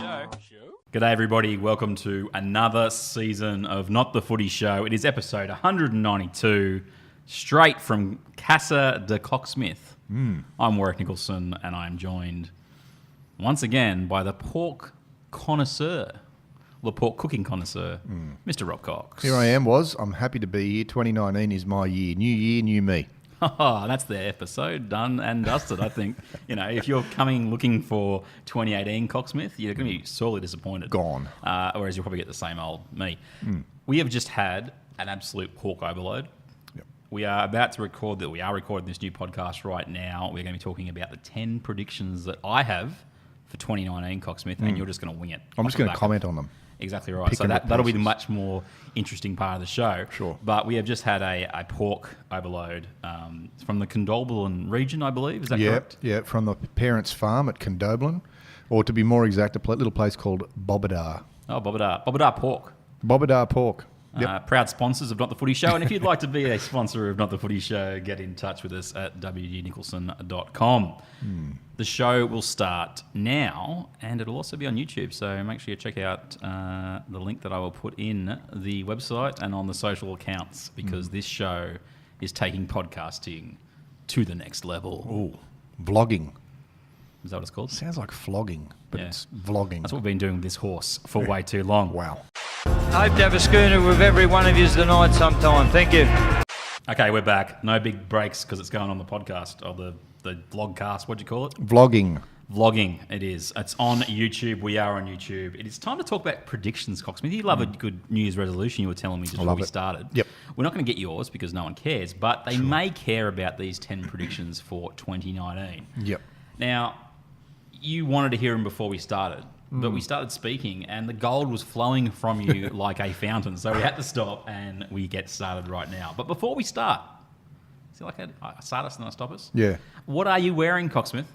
Show. G'day everybody, welcome to another season of Not the Footy Show. It is episode 192, straight from Casa de Cocksmith. I'm Warrick Nicolson and I'm joined once again by the pork connoisseur, the pork cooking connoisseur, Mr. Robb Cox. Here I am, I'm happy to be here. 2019 is my year. New year, new me. Oh, that's the episode, done and dusted. I think, if you're coming looking for 2018 Cocksmith, you're going to be sorely disappointed. Gone. Whereas you'll probably get the same old me. We have just had an absolute pork overload. Yep. We are about to record that. We are recording this new podcast right now. We're going to be talking about the 10 predictions that I have for 2019 Cocksmith, and you're just going to wing it. I'm just going to comment on them. Exactly right. So that'll be the much more interesting part of the show. Sure. But we have just had a pork overload from the Condobolin region, I believe. Is that correct? Yeah, from the parents' farm at Condobolin, or to be more exact, a little place called Bobadar. Oh, Bobadar. Bobadar pork. Bobadar pork. Yep. Proud sponsors of Not the Footy Show. And if you'd like to be a sponsor of Not the Footy Show, get in touch with us at wgnicholson.com. The show will start now, and it'll also be on YouTube. So make sure you check out the link that I will put in the website and on the social accounts, because this show is taking podcasting to the next level. Ooh, vlogging. Is that what it's called? Sounds like flogging, but Yeah. it's vlogging. That's what we've been doing with this horse for way too long. Wow. Hope to have a schooner with every one of you tonight sometime. Thank you. Okay, we're back. No big breaks because it's going on the podcast or the vlogcast. What'd you call it? Vlogging. Vlogging, it is. It's on YouTube. We are on YouTube. It is time to talk about predictions, Cocksmith. You love a good New Year's resolution you were telling me just before we started. Yep. We're not going to get yours because no one cares, but they may care about these 10 predictions for 2019. Yep. Now, you wanted to hear them before we started, but we started speaking and the gold was flowing from you like a fountain. So we had to stop and we get started right now. But before we start, is it like I start us and then I stop us? Yeah. What are you wearing, Cocksmith?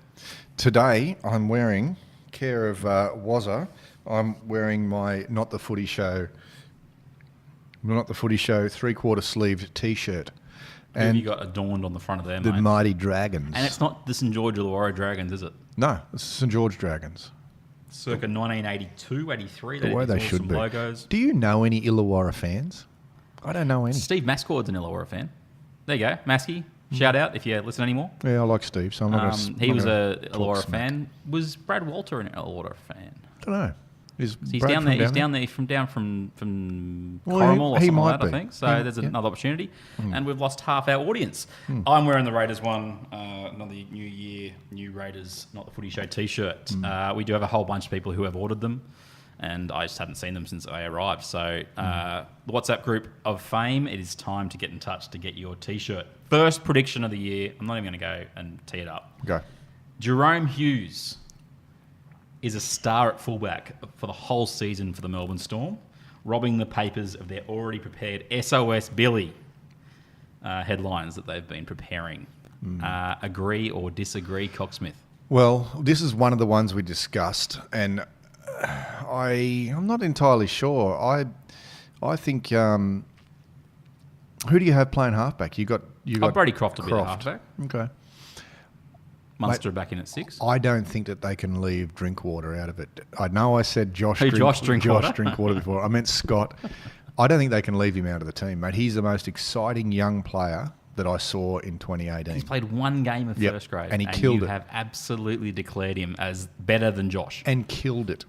Today, I'm wearing, care of Wazza, I'm wearing my Not the Footy Show 3/4 sleeved T-shirt. Who have And you got adorned on the front of there, the mate? Mighty Dragons. And it's not the St. George Illawarra Dragons, is it? No, it's St. George Dragons. Circa 1982, 83. The way they should be. Logos. Do you know any Illawarra fans? I don't know any. Steve Mascord's an Illawarra fan. There you go. Masky, shout out if you listen anymore. Yeah, I like Steve, so I'm not going to. He was a Illawarra fan. Was Brad Walter an Illawarra fan? I don't know. Is He's Brad down there. He's there? down from Well, Corrimal or he something might like that, be. I think. So Yeah, there's yeah. another opportunity. And we've lost half our audience. I'm wearing the Raiders one, another New Year, New Raiders, Not the Footy Show T-shirt. We do have a whole bunch of people who have ordered them, and I just haven't seen them since I arrived. So the WhatsApp group of fame, it is time to get in touch to get your T-shirt. First prediction of the year. I'm not even going to go and tee it up. Go. Jerome Hughes is a star at fullback for the whole season for the Melbourne Storm, robbing the papers of their already prepared SOS Billy headlines that they've been preparing. Agree or disagree, Cocksmith? Well, this is one of the ones we discussed, and I'm not entirely sure. I think who do you have playing halfback? You got Brady Croft will be the halfback. Okay. Munster back in at 6. I don't think that they can leave Drinkwater out of it. I know I said Josh Drinkwater? Josh Drinkwater before. I meant Scott. I don't think they can leave him out of the team, mate. He's the most exciting young player that I saw in 2018. He's played one game of first grade, and he killed you it. have absolutely declared him as better than Josh. And killed it,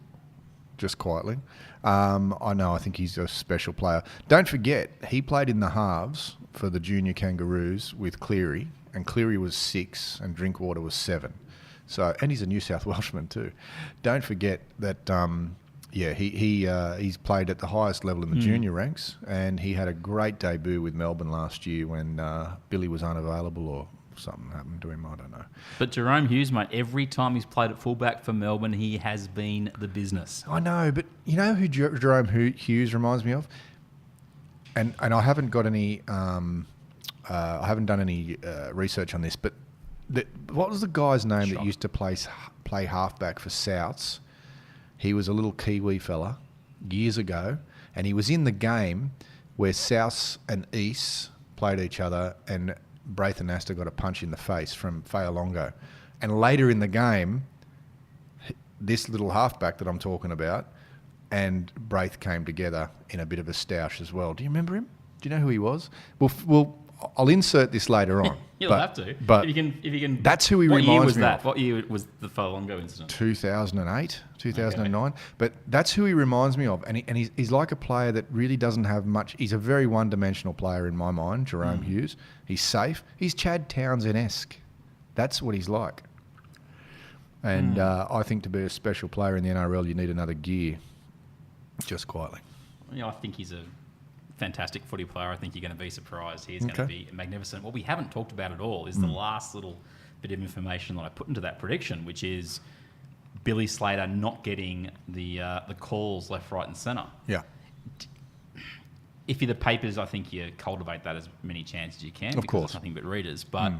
just quietly. I think he's a special player. Don't forget, he played in the halves for the junior Kangaroos with Cleary, and Cleary was 6 and Drinkwater was 7. So, and he's a New South Welshman too. Don't forget that, he's played at the highest level in the junior ranks, and he had a great debut with Melbourne last year when Billy was unavailable or something happened to him. I don't know. But Jerome Hughes, mate, every time he's played at fullback for Melbourne, he has been the business. I know, but you know who Jerome Hughes reminds me of? And I haven't got any... I haven't done any research on this, but what was the guy's name that used to play halfback for Souths? He was a little Kiwi fella years ago, and he was in the game where Souths and East played each other, and Braithen Astor got a punch in the face from Fa'alongo. And later in the game, this little halfback that I'm talking about and Braith came together in a bit of a stoush as well. Do you remember him? Do you know who he was? I'll insert this later on. You'll have to. But if you can. That's who he what reminds year was me that? of. What year was the Folongo incident? 2008, 2009. But that's who he reminds me of. And he's like a player that really doesn't have much. He's a very one-dimensional player in my mind, Jerome Hughes. He's safe. He's Chad Townsend-esque. That's what he's like. And I think to be a special player in the NRL, you need another gear. Just quietly. I think he's a fantastic footy player. I think you're going to be surprised. He's going to be magnificent. What we haven't talked about at all is the last little bit of information that I put into that prediction, which is Billy Slater not getting the calls left, right and centre. Yeah. If you're the Papers, I think you cultivate that as many chances as you can. Of because course. it's nothing but readers. But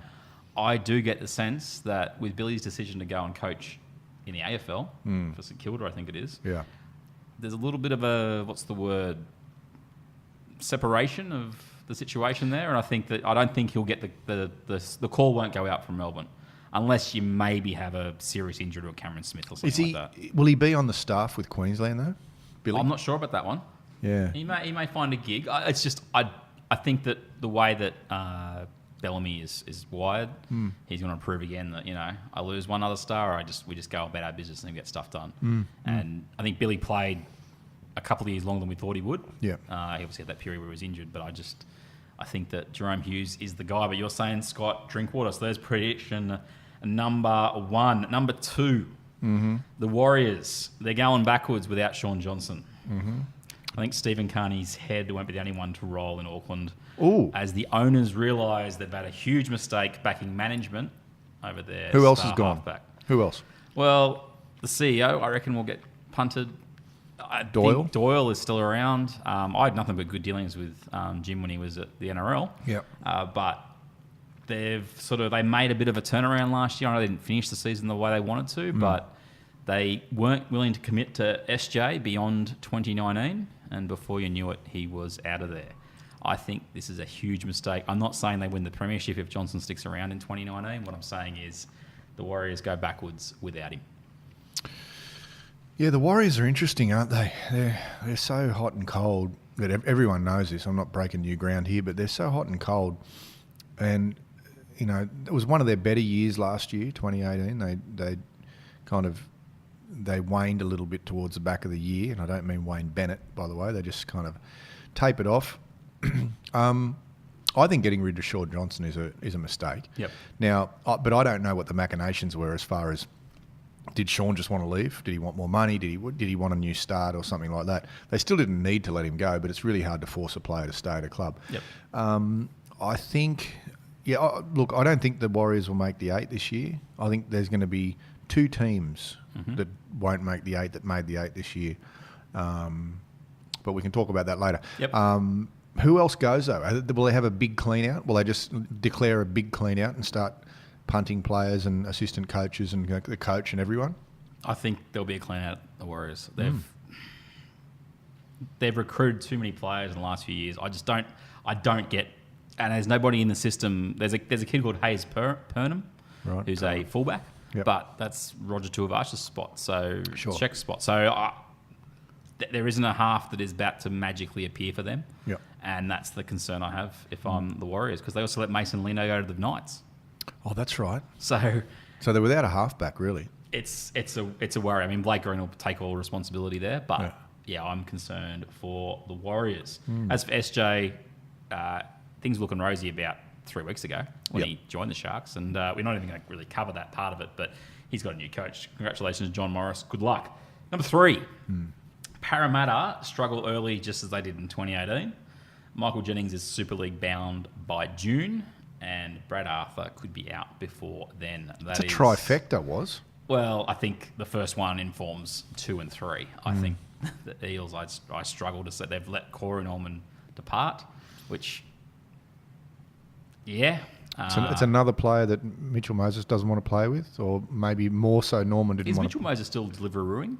I do get the sense that with Billy's decision to go and coach in the AFL, for St Kilda, I think it is, Yeah. there's a little bit of a, separation of the situation there, and I don't think he'll get the call won't go out from Melbourne unless you maybe have a serious injury to a Cameron Smith or something like that. Will he be on the staff with Queensland though, Billy? I'm not sure about that one. Yeah. He may find a gig. It's just I think that the way that Bellamy is wired, he's going to prove again that I lose one other star, or we just go about our business and get stuff done. And I think Billy played a couple of years longer than we thought he would. Yeah. He obviously had that period where he was injured, but I think that Jerome Hughes is the guy. But you're saying Scott Drinkwater, so there's prediction number 1. Number 2, the Warriors. They're going backwards without Sean Johnson. I think Stephen Carney's head won't be the only one to roll in Auckland. Ooh. As the owners realise they've had a huge mistake backing management over there. Who else has gone? Halfback. Who else? Well, the CEO, I reckon, will get punted. I Doyle? think Doyle is still around. I had nothing but good dealings with Jim when he was at the NRL. Yep. But they made a bit of a turnaround last year. I know they didn't finish the season the way they wanted to, but they weren't willing to commit to SJ beyond 2019, and before you knew it, he was out of there. I think this is a huge mistake. I'm not saying they win the premiership if Johnson sticks around in 2019. What I'm saying is the Warriors go backwards without him. Yeah, the Warriors are interesting, aren't they? They're so hot and cold that everyone knows this. I'm not breaking new ground here, but they're so hot and cold. And, it was one of their better years last year, 2018. They waned a little bit towards the back of the year, and I don't mean Wayne Bennett, by the way. They just kind of tapered off. I think getting rid of Sean Johnson is a mistake. Yep. Now, but I don't know what the machinations were as far as, did Sean just want to leave? Did he want more money? Did he want a new start or something like that? They still didn't need to let him go, but it's really hard to force a player to stay at a club. Yep. I think, look, I don't think the Warriors will make the 8 this year. I think there's going to be 2 teams that won't make the 8 that made the 8 this year. But we can talk about that later. Yep. Who else goes though? Will they have a big clean out? Will they just declare a big clean out and start punting players and assistant coaches and the coach and everyone? I think there'll be a clean out at the Warriors. They've recruited too many players in the last few years. I don't get, and there's nobody in the system. There's a kid called Hayes Purnham, Right. who's a fullback, Yep. but that's Roger Tuivas's spot, so Sure. check spot. So there isn't a half that is about to magically appear for them, Yep. and that's the concern I have if I'm the Warriors, because they also let Mason Lino go to the Knights. Oh, that's right. So So they're without a halfback, really. it's a worry. I mean, Blake Green will take all responsibility there, but yeah, I'm concerned for the Warriors. As for SJ, things were looking rosy about 3 weeks ago when he joined the Sharks, and we're not even going to really cover that part of it, but he's got a new coach. Congratulations, John Morris. Good luck. Number 3, Parramatta struggle early just as they did in 2018. Michael Jennings is Super League bound by June, and Brad Arthur could be out before then. It's a trifecta, was. Well, I think the first one informs 2 and 3. I think the Eels, I struggle to say they've let Corey Norman depart, which, yeah. So it's another player that Mitchell Moses doesn't want to play with, or maybe more so Norman didn't Is want Mitchell Moses still Deliverooing?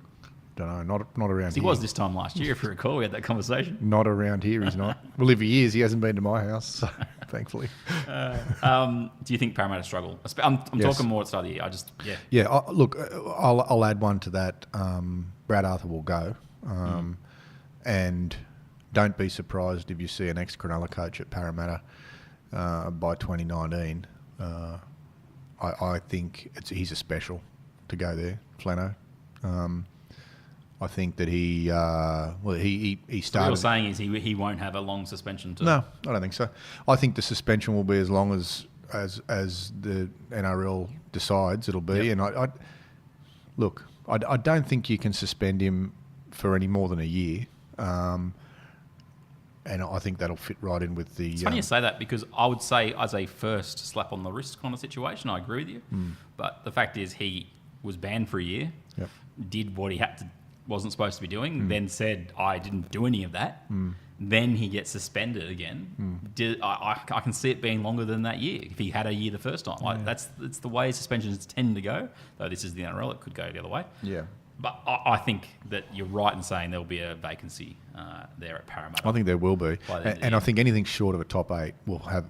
Don't know. Not around He here. was this time last year, if you recall. We had that conversation. Not around here. He's not. Well, if he is, he hasn't been to my house. So thankfully. Do you think Parramatta struggle? I'm Yes. talking more at the start of the year. Yeah. Look, I'll add one to that. Brad Arthur will go, and don't be surprised if you see an ex-Cronulla coach at Parramatta by 2019. I think he's a special to go there, Flano. I think that he started. So what you're saying is he won't have a long suspension to... No, I don't think so. I think the suspension will be as long as the NRL decides it'll be. Yep. And I don't think you can suspend him for any more than a year. And I think that'll fit right in with the... It's funny you say that, because I would say as a first slap on the wrist kind of situation, I agree with you. But the fact is he was banned for a year, did what he wasn't supposed to be doing, then said, I didn't do any of that. Then he gets suspended again. I can see it being longer than that year if he had a year the first time. It's the way suspensions tend to go, though this is the NRL, it could go the other way. Yeah. But I think that you're right in saying there'll be a vacancy there at Parramatta. I think there will be. And I think anything short of a top 8 will have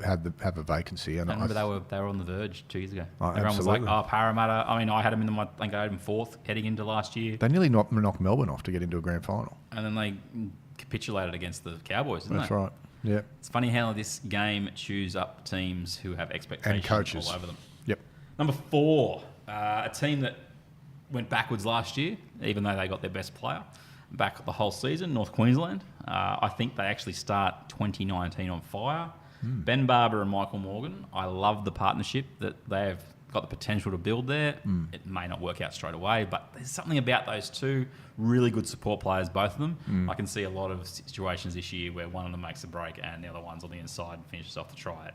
a vacancy. And I remember they were on the verge 2 years ago. Oh, Everyone absolutely. was like, Parramatta. I mean, I had them in I think I had them 4th heading into last year. They nearly knocked Melbourne off to get into a grand final. And then they capitulated against the Cowboys, didn't That's they? right. Yeah. It's funny how this game chews up teams who have expectations And coaches. all over them. Yep. Number 4, a team that went backwards last year, even though they got their best player back the whole season, North Queensland. I think they actually start 2019 on fire. Ben Barber and Michael Morgan, I love the partnership that they have got the potential to build there. It may not work out straight away, but there's something about those two really good support players, both of them. I can see a lot of situations this year where one of them makes a break and the other one's on the inside and finishes off the try.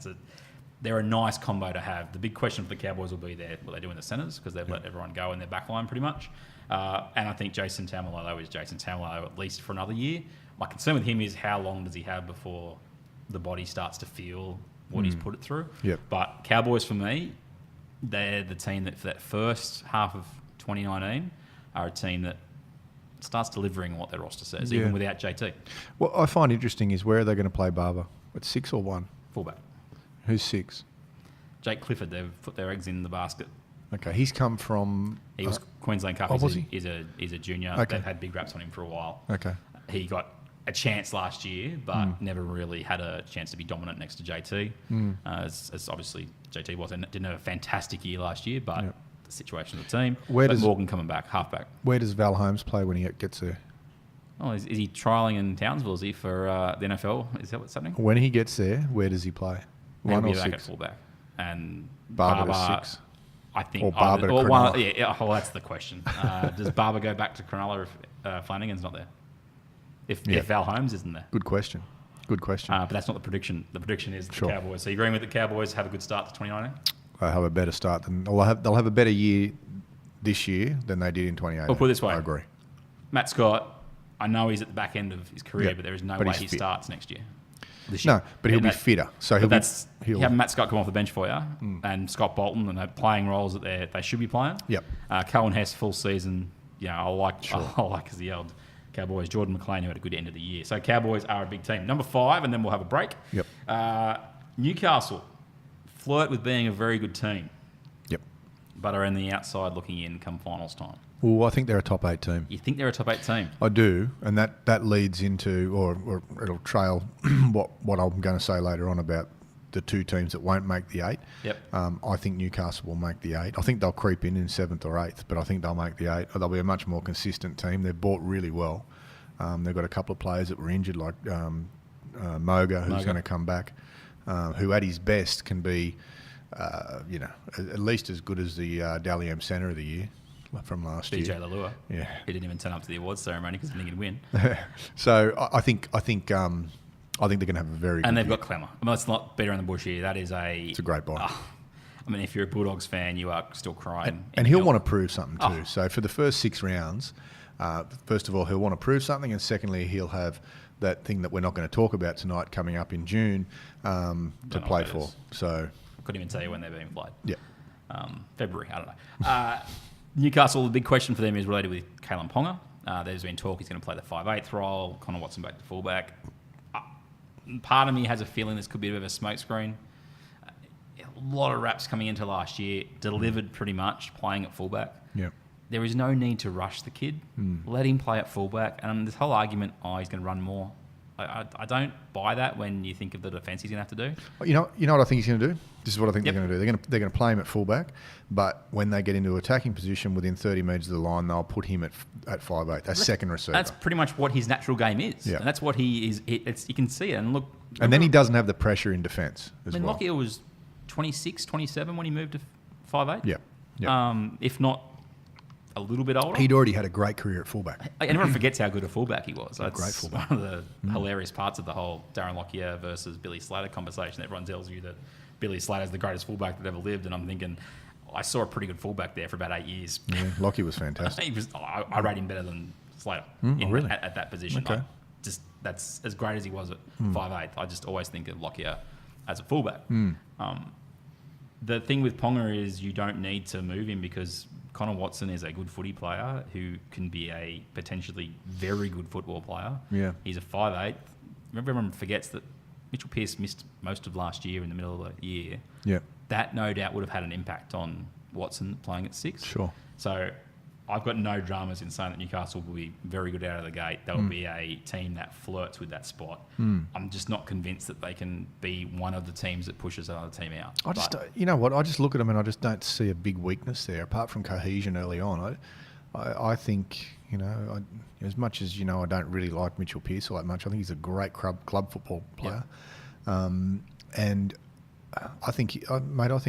They're a nice combo to have. The big question for the Cowboys will be what they do in the centres, because they've let everyone go in their back line pretty much. And I think Jason Taumalolo is Jason Taumalolo at least for another year. My concern with him is how long does he have before the body starts to feel what he's put it through. Yep. But Cowboys, for me, they're the team that for that first half of 2019 are a team that starts delivering what their roster says, even without JT. What I find interesting is where are they going to play Barber? At 6 or 1? Fullback. Who's 6? Jake Clifford, they've put their eggs in the basket. Okay, he's come from... He was Queensland Cup. was he? He's a junior. Okay. They've had big raps on him for a while. Okay. He got a chance last year, but never really had a chance to be dominant next to JT. As obviously JT didn't have a fantastic year last year, but the situation of the team. Morgan coming back, halfback. Where does Val Holmes play when he gets there? Oh, is he trialling in Townsville? Is he for the NFL? Is that what's happening? When he gets there, where does he play? He'll 1 be or back 6? at fullback. And Barber to 6? I think. Or Barber to Cronulla? Well, that's the question. Does Barber go back to Cronulla if Flanagan's not there? If Val Holmes isn't there? Good question. But that's not the prediction. The prediction is the Cowboys. So you're agreeing with the Cowboys have a good start to 2019? They'll have a better start than... They'll have a better year this year than they did in 2018. We'll put it this way. I agree. Matt Scott, I know he's at the back end of his career, but there is no way he fit. starts next year. This year. No, but he'll be fitter. So you have Matt Scott come off the bench for you, and Scott Bolton, and they're playing roles that they should be playing. Yep. Cohen Hess full season. I like as he yelled. Cowboys. Jordan McLean, who had a good end of the year. So Cowboys are a big team. Number 5, and then we'll have a break. Yep. Newcastle flirt with being a very good team. Yep. But are on the outside looking in come finals time. Well, I think they're a top 8 team. You think they're a top 8 team? I do, and that leads into, or it'll trail what I'm going to say later on about the 2 teams that won't make the 8. Yep. I think Newcastle will make the 8. I think they'll creep in 7th or 8th, but I think they'll make the 8. They'll be a much more consistent team. They've bought really well. They've got a couple of players that were injured, like Moga, who's going to come back, who at his best can be, at least as good as the Dally M Centre of the Year from last year. DJ Lalua. Yeah. He didn't even turn up to the awards ceremony because he didn't win. So I think they're going to have a very good And they've year. got Clemmer. I mean, let's not beat around the bush here. That is It's a great buy. I mean, if you're a Bulldogs fan, you are still crying. And he'll want to prove something too. So for the first 6 rounds, first of all, he'll want to prove something, and secondly, he'll have that thing that we're not going to talk about tonight coming up in June to play for. So couldn't even tell you when they're being played. Yeah. February, I don't know. Newcastle, the big question for them is related with Kalen Ponga. There's been talk he's going to play the 5/8 role. Connor Watson back to fullback. Part of me has a feeling this could be a bit of a smokescreen. A lot of raps coming into last year, delivered pretty much, playing at fullback. Yeah. There is no need to rush the kid. Let him play at fullback. And this whole argument, he's going to run more. I don't buy that when you think of the defence he's going to have to do. You know what I think he's going to do? This is what I think they're going to do. They're going to play him at fullback, but when they get into attacking position within 30 metres of the line, they'll put him at 5/8. That's second receiver. That's pretty much what his natural game is. Yeah. And that's what he is. You can see it. And look. And then he doesn't have the pressure in defence as well. Lockyer was 26, 27 when he moved to 5/8. Yeah. If not a little bit older. He'd already had a great career at fullback. Everyone forgets how good a fullback he was. That's great fullback. one of the hilarious parts of the whole Darren Lockyer versus Billy Slater conversation. Everyone tells you that Billy Slater's the greatest fullback that ever lived, and I'm thinking, I saw a pretty good fullback there for about 8 years. Yeah, Lockyer was fantastic. I rate him better than Slater really? at that position. Okay. That's as great as he was at 5/8. I just always think of Lockyer as a fullback. The thing with Ponga is you don't need to move him because Connor Watson is a good footy player who can be a potentially very good football player. Yeah. He's a 5'8". Everyone forgets that Mitchell Pearce missed most of last year in the middle of the year. Yeah. That no doubt would have had an impact on Watson playing at 6. Sure. So I've got no dramas in saying that Newcastle will be very good out of the gate. They'll be a team that flirts with that spot. I'm just not convinced that they can be one of the teams that pushes another team out. You know what? I just look at them and I just don't see a big weakness there, apart from cohesion early on. I think, as much as, I don't really like Mitchell Pearce all that much, I think he's a great club football player. Yep. And I think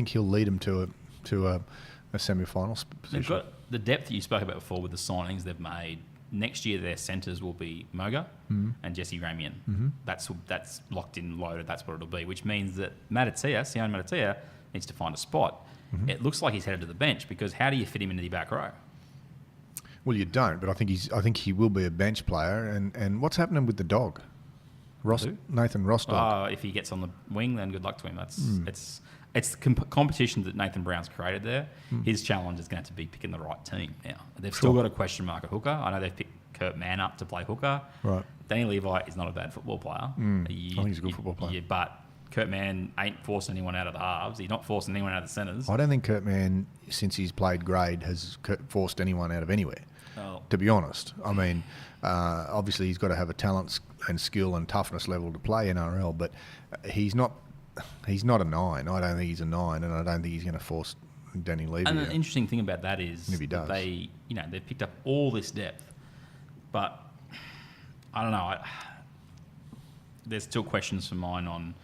he'll lead them to a semi-final position. They've got the depth that you spoke about before with the signings they've made. Next year, their centres will be Moga and Jesse Ramian. That's locked in, loaded. That's what it'll be, which means that Sione Matatea needs to find a spot. It looks like he's headed to the bench because how do you fit him into the back row? Well, you don't, but I think he will be a bench player. And what's happening with the dog? Nathan Rostock. If he gets on the wing, then good luck to him. It's the competition that Nathan Brown's created there. His challenge is going to have to be picking the right team now. They've still got a question mark at hooker. I know they've picked Kurt Mann up to play hooker. Right. Danny Levi is not a bad football player. I think he's a good football player. Yeah, but Kurt Mann ain't forcing anyone out of the halves. He's not forcing anyone out of the centres. I don't think Kurt Mann, since he's played grade, has forced anyone out of anywhere. Oh. To be honest, I mean, obviously he's got to have a talent and skill and toughness level to play NRL, but he's not a 9. I don't think he's a 9, and I don't think he's going to force Danny Levy. And the interesting thing about that is if he does, they've picked up all this depth, but I don't know. There's still questions for mine on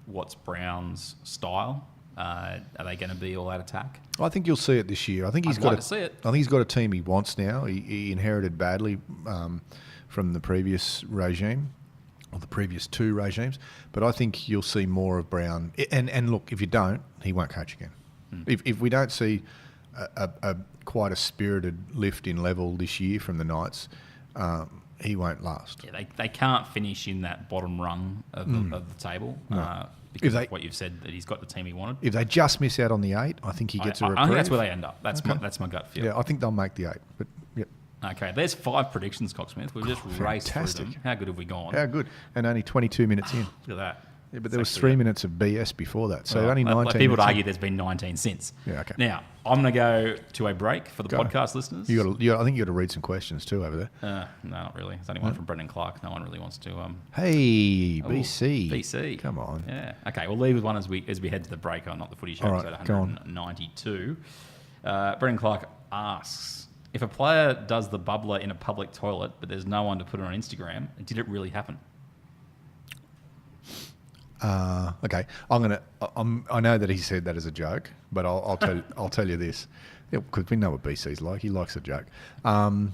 what's Brown's style. Are they going to be all out attack? I think you'll see it this year. I think he's got a team he wants now. He inherited badly from the previous regime, or the previous 2 regimes. But I think you'll see more of Brown. And look, if you don't, he won't coach again. If we don't see quite a spirited lift in level this year from the Knights, he won't last. Yeah, they can't finish in that bottom rung of the table. No. Because of what you've said, that he's got the team he wanted. If they just miss out on the 8, I think he gets a reprieve. I think that's where they end up. That's my gut feel. Yeah, I think they'll make the 8. But yep. Okay, there's 5 predictions, Cocksmith. We've just raced through them. How good have we gone? How good. And only 22 minutes in. Look at that. Yeah, but there was 3 minutes of BS before that. So only 19 people would minutes argue there's been 19 since. Yeah, okay. Now, I'm going to go to a break for the podcast listeners. I think you got to read some questions too over there. No, not really. There's only one from Brendan Clark. No one really wants to... Hey, BC. BC. Come on. Yeah. Okay, we'll leave with one as we head to the break on Not the Footy Show, right, episode 192. Brendan Clark asks, if a player does the bubbler in a public toilet but there's no one to put it on Instagram, did it really happen? Okay, I know that he said that as a joke, but I'll tell you this, because we know what BC's like. He likes a joke. I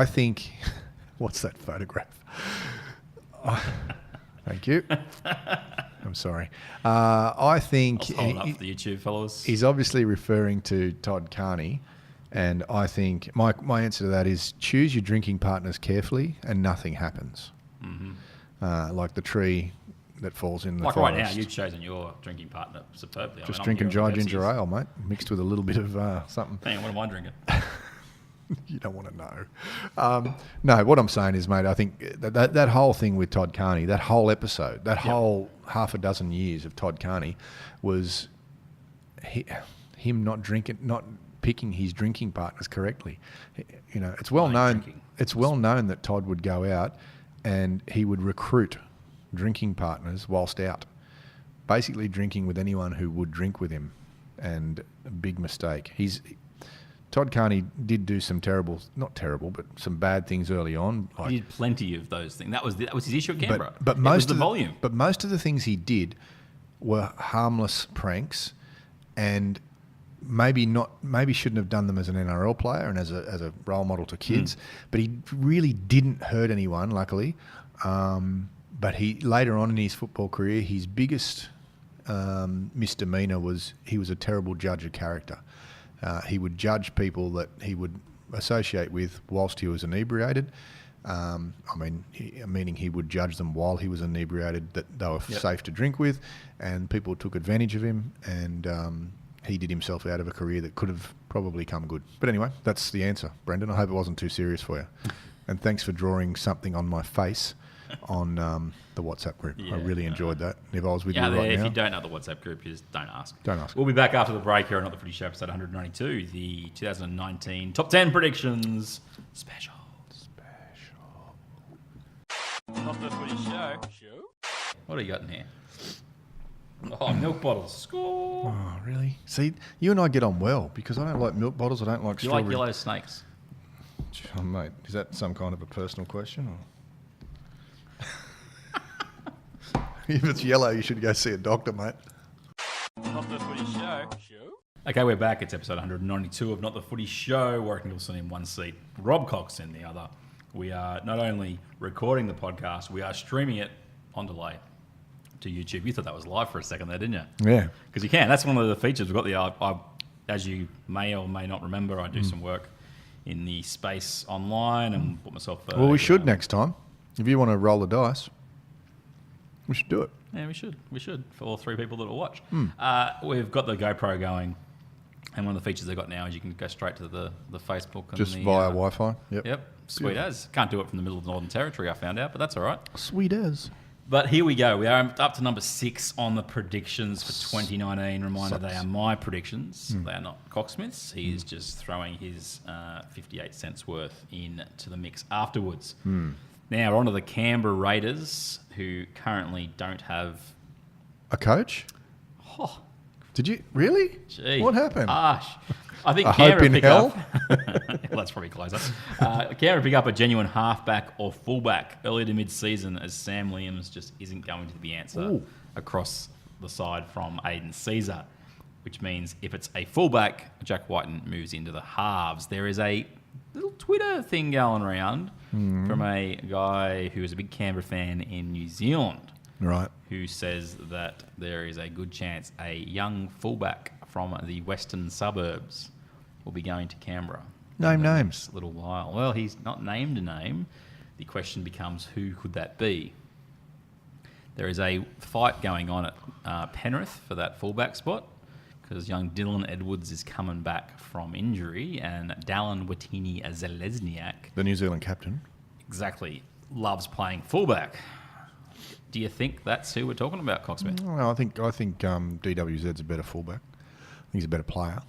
think, what's that photograph? Thank you. I'm sorry. I think I'll hold up for the YouTube followers. He's obviously referring to Todd Carney, and I think my answer to that is choose your drinking partners carefully, and nothing happens. Mm-hmm. Like the tree that falls in the forest. Right now, you've chosen your drinking partner superbly. Just drinking dry ginger ale, mate, mixed with a little bit of something. Hang on, what am I drinking? You don't want to know. No, what I'm saying is, mate, I think that whole thing with Todd Carney, that whole episode, that whole half a dozen years of Todd Carney was him not picking his drinking partners correctly. You know, it's well known. Drinking. It's well known that Todd would go out and he would recruit drinking partners whilst out, basically drinking with anyone who would drink with him, and a big mistake. Todd Carney did do some not terrible, but some bad things early on. He did plenty of those things. That was his issue at Canberra. But it most was the of volume. But most of the things he did were harmless pranks, and maybe shouldn't have done them as an NRL player and as a role model to kids. But he really didn't hurt anyone, luckily. But he later on in his football career, his biggest misdemeanor was he was a terrible judge of character. He would judge people that he would associate with whilst he was inebriated. Meaning he would judge them while he was inebriated, that they were safe to drink with, and people took advantage of him, and he did himself out of a career that could have probably come good. But anyway, that's the answer, Brendan. I hope it wasn't too serious for you. And thanks for drawing something on my face on the WhatsApp group. I really enjoyed that. If I was with you right now. If you don't know the WhatsApp group, just don't ask. Don't ask. We'll be back after the break here on Not the Footy Show, episode 192, the 2019 Top 10 Predictions Special. Not the Footy Show. What do you got in here? Oh, milk bottles. Score. Oh, really? See, you and I get on well because I don't like milk bottles. I don't like You strawberry. like yellow snakes? Oh, mate, is that some kind of a personal question? Or? If it's yellow, you should go see a doctor, mate. Not the Footy Show. Okay, we're back. It's episode 192 of Not the Footy Show. Warrick Nicolson in one seat, Robb Cox in the other. We are not only recording the podcast, we are streaming it on delay to YouTube. You thought that was live for a second there, didn't you? Yeah. Because you can. That's one of the features. We've got as you may or may not remember, I do some work in the space online and put myself... well, we should next time. If you want to roll the dice, we should do it. Yeah, we should. We should, for all three people that will watch. We've got the GoPro going, and one of the features they've got now is you can go straight to the Facebook. And just via Wi-Fi? Yep. Sweet as. Can't do it from the middle of the Northern Territory, I found out, but that's all right. Sweet as. But here we go. We are up to number 6 on the predictions for 2019. Reminder, they are my predictions. They are not Cocksmith's. He is just throwing his 58 cents worth into the mix afterwards. Now, we're on to the Canberra Raiders, who currently don't have... a coach? Oh, did you? Really? gee. What happened? Harsh. I think A Canberra hope in pick hell? up... well, that's probably closer. Canberra pick up a genuine halfback or fullback early to mid-season, as Sam Williams just isn't going to be the answer across the side from Aiden Caesar, which means if it's a fullback, Jack Whiten moves into the halves. There is a little Twitter thing going around from a guy who is a big Canberra fan in New Zealand, Right. who says that there is a good chance a young fullback from the western suburbs will be going to Canberra. Name in the names. next little while. Well, he's not named a name. The question becomes, who could that be? There is a fight going on at Penrith for that fullback spot, because young Dylan Edwards is coming back from injury, and Dallin Watini-Zelezniak, The New Zealand captain. exactly, loves playing fullback. Do you think that's who we're talking about, Cocksmith? Well, I think DWZ's a better fullback. I think he's a better player.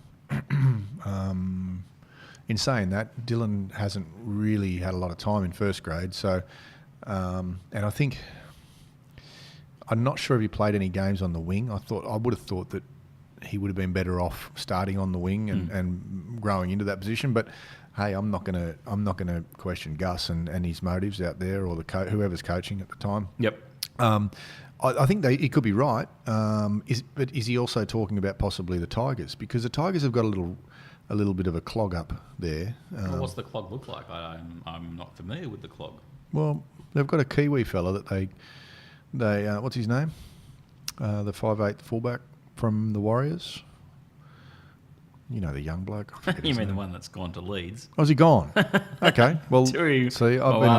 In saying that, Dylan hasn't really had a lot of time in first grade, so and I think I'm not sure if he played any games on the wing. I would have thought that he would have been better off starting on the wing and growing into that position. But hey, I'm not gonna question Gus and his motives out there, or whoever's coaching at the time. Yep. I think he could be right. But is he also talking about possibly the Tigers? Because the Tigers have got a little bit of a clog up there. Well, what's the clog look like? I'm not familiar with the clog. Well, they've got a Kiwi fella that they what's his name? The 5'8" fullback from the Warriors. You know, the young bloke. You mean the one that's gone to Leeds? Oh, is he gone? Okay. Well, Tui see, I've been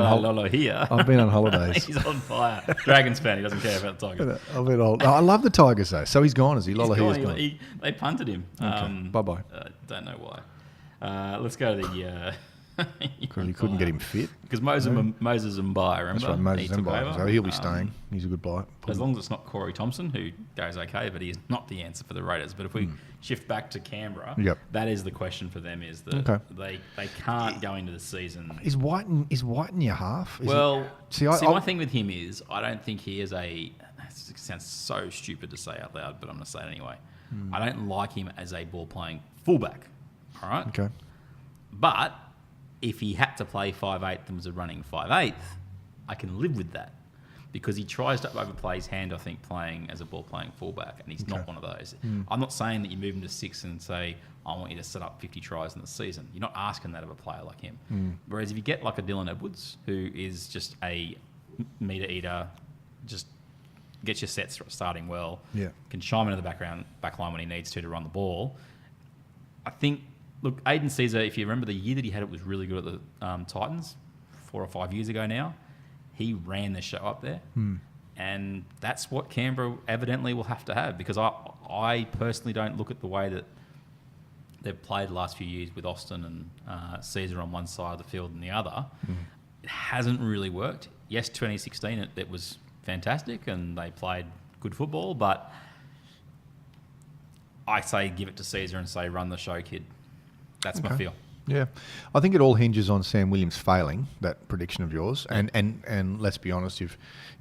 on holidays. He's on fire. Dragons fan. He doesn't care about the Tigers. I love the Tigers though. So he's gone, is he? Lolahia's gone. They punted him. Okay. Bye-bye. Don't know why. Let's go to the because he couldn't get him fit. Because Moses Mbai, remember? That's right, Moses He took Mbai. over. So he'll be staying. He's a good player. As long as it's not Corey Thompson, who goes okay, but he is not the answer for the Raiders. But if we shift back to Canberra, that is the question for them, is that they can't go into the season. Is Whiten your half? My thing with him is I don't think he is it sounds so stupid to say out loud, but I'm going to say it anyway. I don't like him as a ball-playing fullback. All right? Okay. But if he had to play 5'8" and was a running 5'8", I can live with that. Because he tries to overplay his hand, I think, playing as a ball-playing fullback, and he's not one of those. I'm not saying that you move him to 6 and say, I want you to set up 50 tries in the season. You're not asking that of a player like him. Whereas if you get like a Dylan Edwards, who is just a meter eater, just gets your sets starting well, can chime into the back line when he needs to run the ball. I think, look, Aiden Caesar, if you remember the year that he had it was really good at the Titans, 4 or 5 years ago now. He ran the show up there. And that's what Canberra evidently will have to have, because I personally don't look at the way that they've played the last few years with Austin and Caesar on one side of the field and the other. It hasn't really worked. Yes, 2016 it was fantastic and they played good football, but I say give it to Caesar and say run the show, kid. That's my feel. Yeah, I think it all hinges on Sam Williams failing that prediction of yours, and let's be honest, if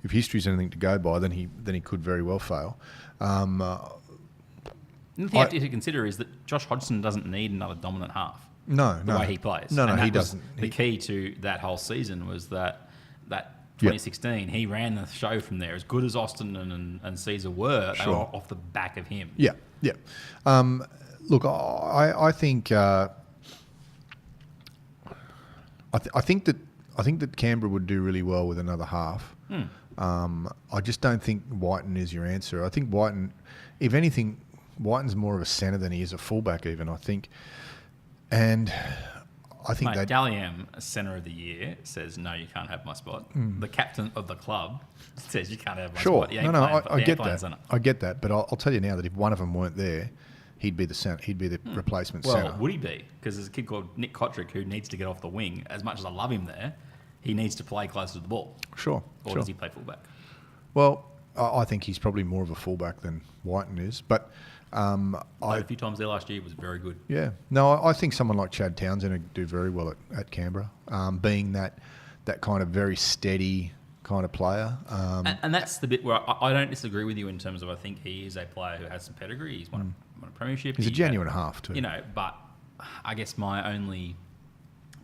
history's anything to go by, then he could very well fail. The thing you have to consider is that Josh Hodgson doesn't need another dominant half. The way he plays. No, he doesn't. The key to that whole season was that 2016, he ran the show from there. As good as Austin and Caesar were, they were off the back of him. Yeah. Look, I think I think that Canberra would do really well with another half. I just don't think Whiten is your answer. I think Whiten, if anything, Whiten's more of a centre than he is a fullback even, I think. And I think that Galliam, centre of the year, says, no, you can't have my spot. The captain of the club says you can't have my spot. I get that. I get that. But I'll tell you now that if one of them weren't there, he'd be the centre. He'd be the replacement centre. Well, would he be? Because there's a kid called Nick Kotrick who needs to get off the wing. As much as I love him there, he needs to play closer to the ball. Sure. Or does he play fullback? Well, I think he's probably more of a fullback than Whiten is. But a few times there last year was very good. Yeah. No, I think someone like Chad Townsend would do very well at Canberra, being that kind of very steady kind of player. And that's the bit where I don't disagree with you in terms of I think he is a player who has some pedigree. He's won a premiership. He's a genuine half too. But I guess my only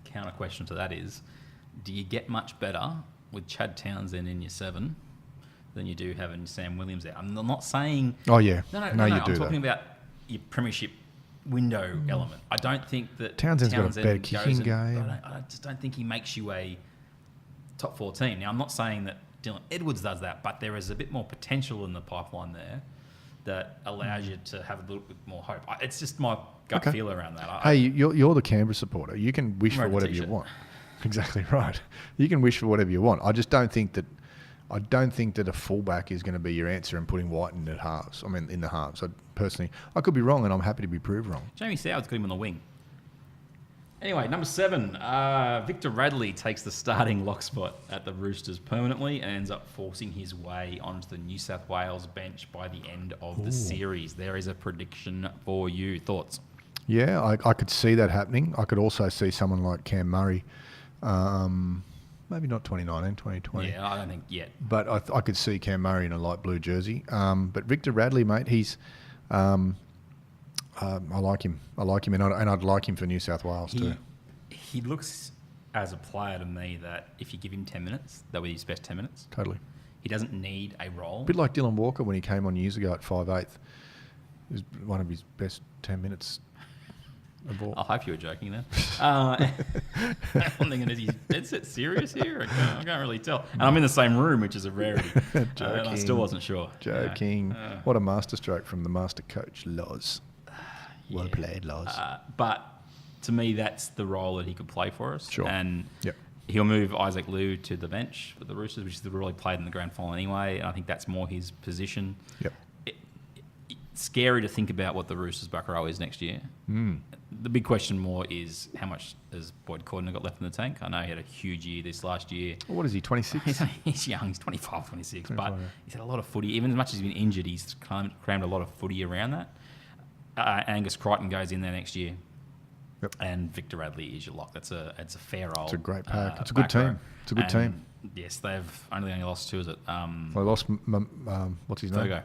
counter question to that is, do you get much better with Chad Townsend in your 7 than you do having Sam Williams out? I'm not saying... Oh, yeah. No, you do I'm talking about your premiership window element. I don't think that Townsend's got a better kicking game. I just don't think he makes you a top 4 team. Now, I'm not saying that Dylan Edwards does that, but there is a bit more potential in the pipeline there that allows you to have a little bit more hope. It's just my gut feel around that. Hey, you're the Canberra supporter. You can wish for whatever you want. Exactly right. You can wish for whatever you want. I just don't think that... I don't think that a fullback is going to be your answer in putting Whiten at halves. I mean, in the halves. I could be wrong, and I'm happy to be proved wrong. Jamie Soward's got him on the wing. Anyway, number 7, Victor Radley takes the starting lock spot at the Roosters permanently and ends up forcing his way onto the New South Wales bench by the end of the series. There is a prediction for you. Thoughts? Yeah, I could see that happening. I could also see someone like Cam Murray. Maybe not 2019, 2020. Yeah, I don't think yet. But I could see Cam Murray in a light blue jersey. But Victor Radley, mate, he's... I like him. And I'd like him for New South Wales too. He looks as a player to me that if you give him 10 minutes, that would be his best 10 minutes. Totally. He doesn't need a role. A bit like Dylan Walker when he came on years ago at 5'8". It was one of his best 10 minutes of all. I hope you were joking then. I'm thinking, is he dead set serious here? I can't really tell. And I'm in the same room, which is a rarity. Joking. I still wasn't sure. Joking. What a masterstroke from the master coach, Loz. Well played, Loz. But to me, that's the role that he could play for us. Sure. And he'll move Isaac Liu to the bench for the Roosters, which is the role he played in the grand final anyway. And I think that's more his position. Yep. scary to think about what the Roosters' back row is next year. The big question more is how much has Boyd Cordner got left in the tank? I know he had a huge year this last year. What is he, 26? He's young, he's 25, 26, 25, but yeah. he's had a lot of footy. Even as much as he's been injured, he's crammed a lot of footy around that. Angus Crichton goes in there next year. Yep. And Victor Radley is your lock. It's a fair old. It's a great pack. It's a good team. It's a good team. Yes, they've only lost two. Is it? They lost, what's his name? Fergo.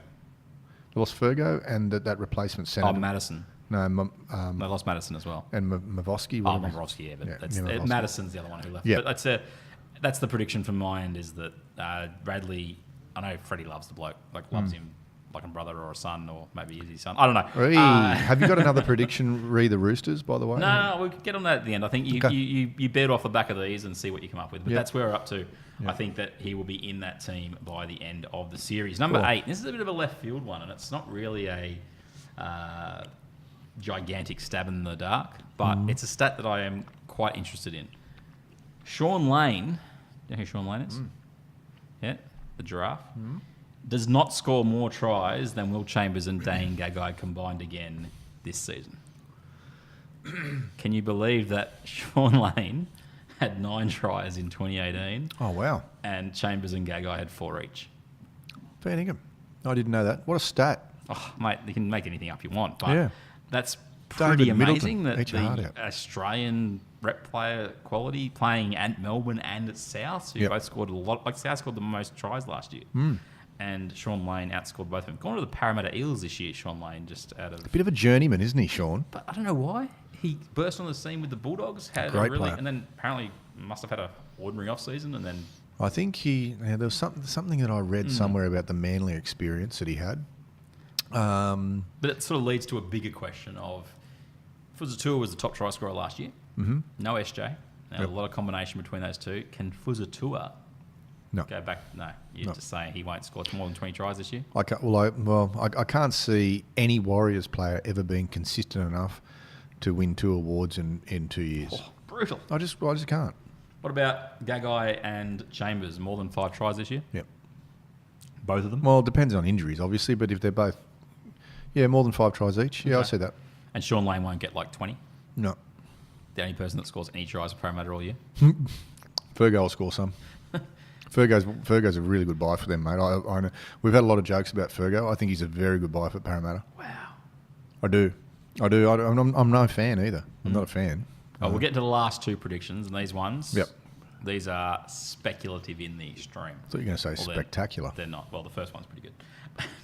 They lost Fergo and that replacement centre. Oh, Madison. No, They lost Madison as well. and Mavosky. Oh, Mavrovsky, yeah, but Mavosky. Madison's the other one who left. Yeah. But that's the prediction from my end is that Radley. I know Freddie loves the bloke, loves him like a brother or a son, or maybe he's his son. I don't know. Hey, have you got another prediction? Re the Roosters, by the way. No, we'll get on that at the end. I think you bet off the back of these and see what you come up with. But that's where we're up to. Yeah. I think that he will be in that team by the end of the series. Number 8. This is a bit of a left field one, and it's not really a gigantic stab in the dark, but it's a stat that I am quite interested in. Sean Lane, you know who Sean Lane is? Yeah, the giraffe. Does not score more tries than Will Chambers and Dane Gagai combined again this season. Can you believe that Sean Lane had 9 tries in 2018? Oh, wow. And Chambers and Gagai had 4 each. Fair dinkum. I didn't know that. What a stat. Oh, mate, you can make anything up you want, but that's David pretty amazing Middleton, that eat your heart out. the Australian rep player quality playing at Melbourne and at South, who both scored a lot. Like South scored the most tries last year. And Sean Lane outscored both of them. Gone to the Parramatta Eels this year, Sean Lane, just out of... A bit of a journeyman, isn't he, Sean? But I don't know why. He burst on the scene with the Bulldogs, had Great a really... player. And then apparently must have had an ordinary off-season, and then... I think there was something that I read somewhere about the Manly experience that he had. But it sort of leads to a bigger question of... Fuzzatua was the top try scorer last year. No SJ. Now, a lot of combination between those two. Can Fuzzatua... No. Go back. No, you're just saying he won't score more than 20 tries this year. I can't see any Warriors player ever being consistent enough to win 2 awards in 2 years. Oh, brutal. I just can't. What about Gagai and Chambers? More than 5 tries this year? Yep. Both of them? Well, it depends on injuries, obviously, but if they're both, more than 5 tries each. Yeah, I see that. And Sean Lane won't get like 20? No. The only person that scores any tries for Parramatta all year? Fergo will score some. Fergo's a really good buy for them, mate. I know. We've had a lot of jokes about Fergo. I think he's a very good buy for Parramatta. Wow. I do. I'm no fan either. I'm not a fan. Oh, we'll get to the last 2 predictions, and these ones. Yep. These are speculative in the extreme. I thought you were going to say Well, spectacular. They're not. Well, the first one's pretty good.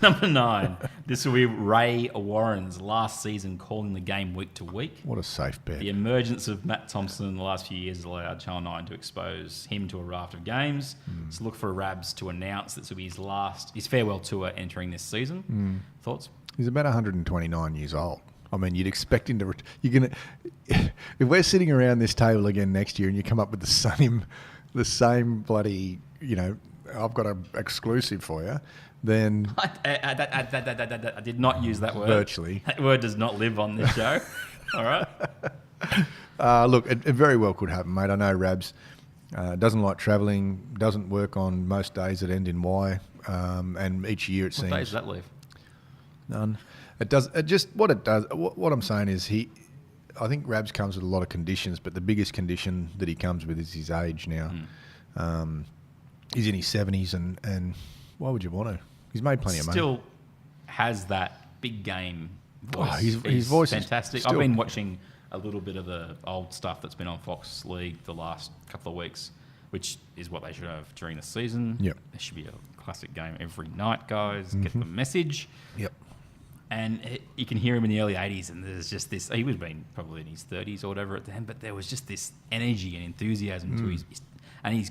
Number 9. This will be Ray Warren's last season calling the game week to week. What a safe bet. The emergence of Matt Thompson in the last few years has allowed Channel 9 to expose him to a raft of games. So look for Rabs to announce this will be his farewell tour entering this season. Thoughts? He's about 129 years old. I mean, you'd expect him to... if we're sitting around this table again next year and you come up with the same bloody, I've got an exclusive for you, then... I did not use that word. Virtually. That word does not live on this show. All right? Look, it very well could happen, mate. I know Rabs doesn't like travelling, doesn't work on most days that end in Y, and each year it seems... What days does that leave? None. It does. It just what it does. What I'm saying is I think Rabs comes with a lot of conditions, but the biggest condition that he comes with is his age now. He's in his 70s, and why would you want to? He's made plenty of money. Still has that big game voice. Oh, his voice is fantastic. still... I've been watching a little bit of the old stuff that's been on Fox League the last couple of weeks, which is what they should have during the season. Yep. There should be a classic game every night, guys. Get the message. Yep. And you can hear him in the early 80s, and there's just this... He would have been probably in his 30s or whatever at the end, but there was just this energy and enthusiasm to his... And he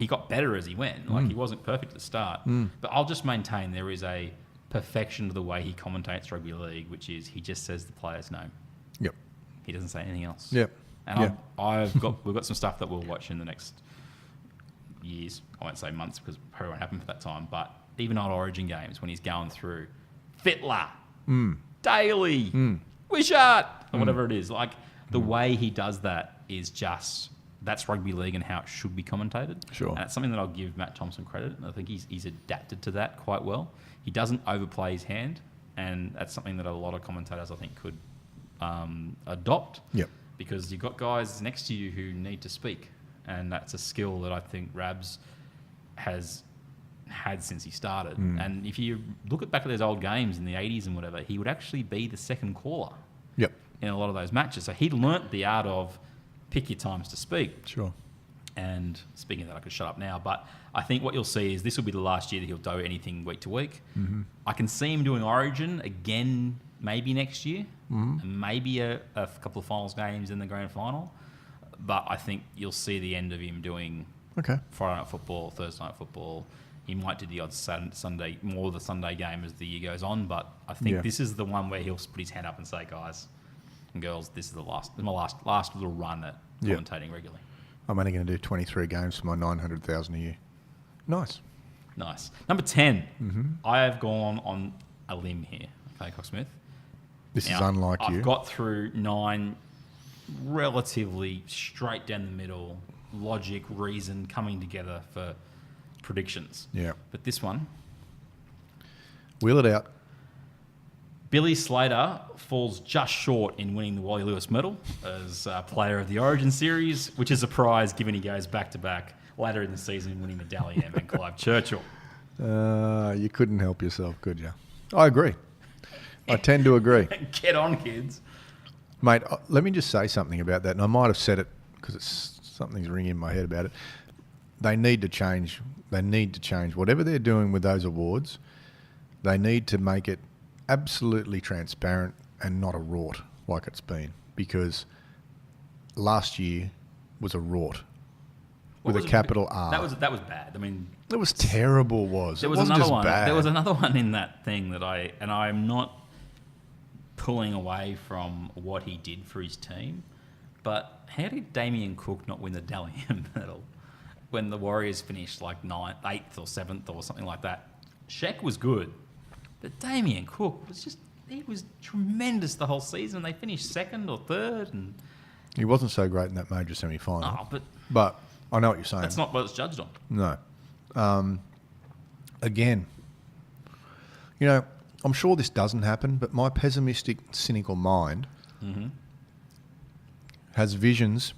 got better as he went. Like, he wasn't perfect at the start. But I'll just maintain there is a perfection to the way he commentates rugby league, which is he just says the player's name. Yep. He doesn't say anything else. Yep. And we've got some stuff that we'll watch in the next years. I won't say months because it probably won't happen for that time. But even on Origin games, when he's going through Fittler, Daly, Wishart, or whatever it is, like the way he does that is just... That's rugby league and how it should be commentated. Sure. And it's something that I'll give Matt Thompson credit. And I think he's adapted to that quite well. He doesn't overplay his hand. and that's something that a lot of commentators I think could adopt. Yep. Because you've got guys next to you who need to speak, and that's a skill that I think Rabs has had since he started. And if you look back at those old games in the 80s and whatever, he would actually be the second caller Yep. in a lot of those matches. So he'd learnt the art of pick your times to speak. Sure. And speaking of that, I could shut up now. But I think what you'll see is this will be the last year that he'll do anything week to week. I can see him doing Origin again, maybe next year, and maybe a couple of finals games in the grand final. But I think you'll see the end of him doing Friday night football, Thursday night football. He might do the odd Sunday, more of the Sunday game as the year goes on. But I think this is the one where he'll put his hand up and say, guys and girls, this is my last little run at commentating regularly. I'm only going to do 23 games for my 900,000 a year. Nice. Number 10. I have gone on a limb here. Okay, Cocksmith. This is unlike you. I've got through 9 relatively straight down the middle, logic, reason coming together for predictions. Yeah. But this one, Wheel it out. Billy Slater falls just short in winning the Wally Lewis medal as player of the Origin series, which is a prize given he goes back-to-back later in the season winning the Dally M and Clive Churchill. You couldn't help yourself, could you? I agree. I tend to agree. Get on, kids. Mate, let me just say something about that, and I might have said it because something's ringing in my head about it. They need to change. They need to change. Whatever they're doing with those awards, they need to make it absolutely transparent and not a rort like it's been, because last year was a rort with a capital R. That was bad. I mean, it was terrible. There was another just one. Bad. There was another one in that thing that I'm not pulling away from what he did for his team, but how did Damien Cook not win the Dally M medal when the Warriors finished like 8th or 7th or something like that? Sheck was good, but Damien Cook he was tremendous the whole season. They finished 2nd or 3rd, and he wasn't so great in that major semi-final. Oh, but I know what you're saying. That's not what it's judged on. No. Again, I'm sure this doesn't happen, but my pessimistic, cynical mind has visions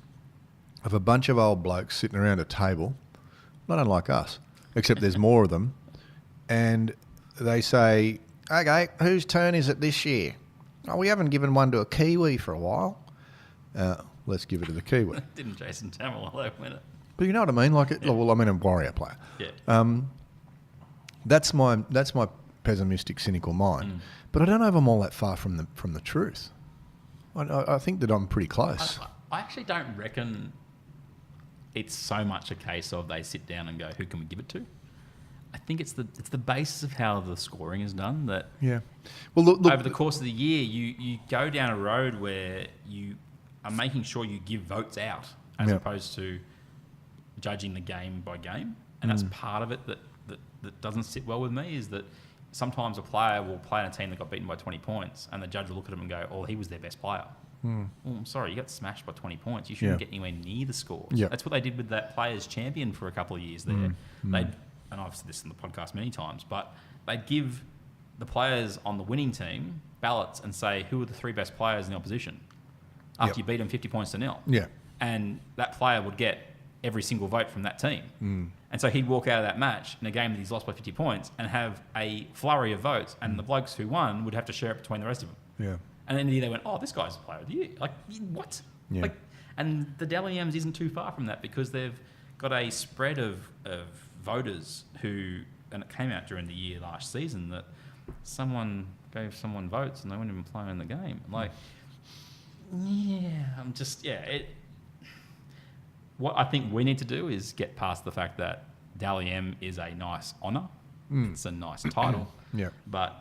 of a bunch of old blokes sitting around a table, not unlike us, except there's more of them, and they say, okay, whose turn is it this year? Oh, we haven't given one to a Kiwi for a while. Let's give it to the Kiwi. Didn't Jason Tamiloa win it? But you know what I mean? Well, I mean a Warrior player. Yeah. That's my pessimistic, cynical mind. But I don't know if I'm all that far from the truth. I think that I'm pretty close. I actually don't reckon it's so much a case of they sit down and go, who can we give it to? I think it's the basis of how the scoring is done that Well, look, over the course of the year, you go down a road where you are making sure you give votes out as opposed to judging the game by game. And that's part of it that doesn't sit well with me, is that sometimes a player will play in a team that got beaten by 20 points and the judge will look at him and go, oh, he was their best player. Well, I'm sorry, you got smashed by 20 points. You shouldn't get anywhere near the scores. That's what they did with that Players' Champion for a couple of years there. And I've said this in the podcast many times, but they'd give the players on the winning team ballots and say, who are the 3 best players in the opposition after you beat them 50 points to 0. Yeah. And that player would get every single vote from that team. And so he'd walk out of that match in a game that he's lost by 50 points and have a flurry of votes, and the blokes who won would have to share it between the rest of them. Yeah. And then they went, oh, this guy's the player of the year. Like, what? Yeah. And the Dally M's isn't too far from that, because they've got a spread of voters who, and it came out during the year last season, that someone gave someone votes and they weren't even playing the game. What I think we need to do is get past the fact that Dally M is a nice honour. It's a nice title. But,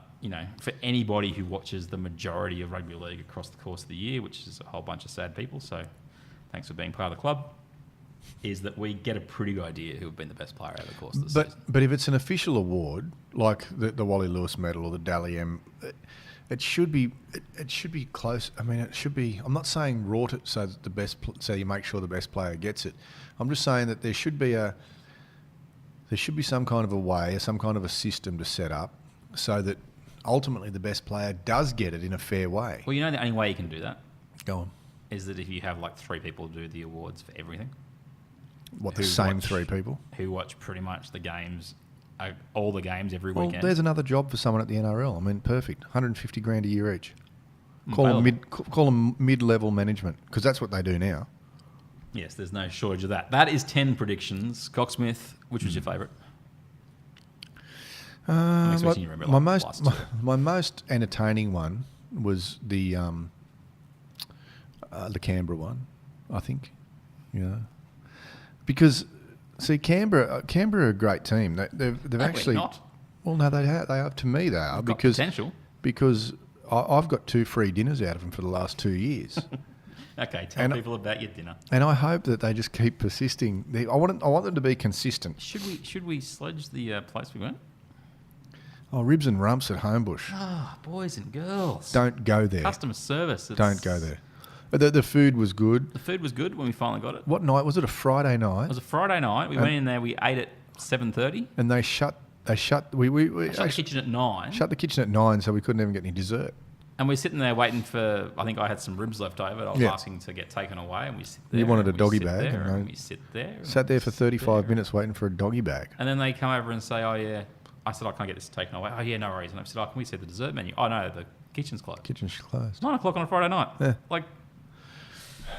for anybody who watches the majority of rugby league across the course of the year, which is a whole bunch of sad people, so thanks for being part of the club, is that we get a pretty good idea who have been the best player over the course of the season. But if it's an official award, like the Wally Lewis medal or the Dally M, it should be close. I mean, it should be. I'm not saying rort it so that so you make sure the best player gets it. I'm just saying that there should be some kind of a way, some kind of a system to set up so that ultimately the best player does get it in a fair way. Well, you know the only way you can do that Go on. is that if you have like 3 people do the awards for everything. What, the Who same watch- 3 people? Who watch pretty much the games, all the games every Well, weekend. there's another job for someone at the NRL. I mean, perfect. 150 grand a year each. Call them mid-level management, because that's what they do now. Yes, there's no shortage of that. That is 10 predictions. Cocksmith, which was your favourite? I'm expecting you to remember last two. my most entertaining one was the Canberra one, I think. Because see, Canberra are a great team. They've actually not. Well, no, they have. To me, they are They've got potential. Because I've got 2 free dinners out of them for the last 2 years. Okay, tell people about your dinner. And I hope that they just keep persisting. I want them to be consistent. Should we sledge the place we went? Oh, ribs and rumps at Homebush. Ah, boys and girls. Don't go there. Customer service. Don't go there. The food was good. The food was good when we finally got it. What night was it? A Friday night. It was a Friday night. We went in there. We ate at 7:30. And they shut. We Shut the kitchen at 9. Shut the kitchen at 9, so we couldn't even get any dessert. And we're sitting there waiting for. I think I had some ribs left over. I was asking to get taken away, and we sit there. You wanted a doggy sit bag, there, and and we sit there. Sat there for 35 minutes waiting for a doggy bag. And then they come over and say, "Oh yeah." I said, "I can't get this taken away." "Oh yeah, no worries." And I said, "Oh, can we see the dessert menu?" "Oh no, the kitchen's closed." Kitchen's closed. 9 o'clock on a Friday night. Yeah. Like.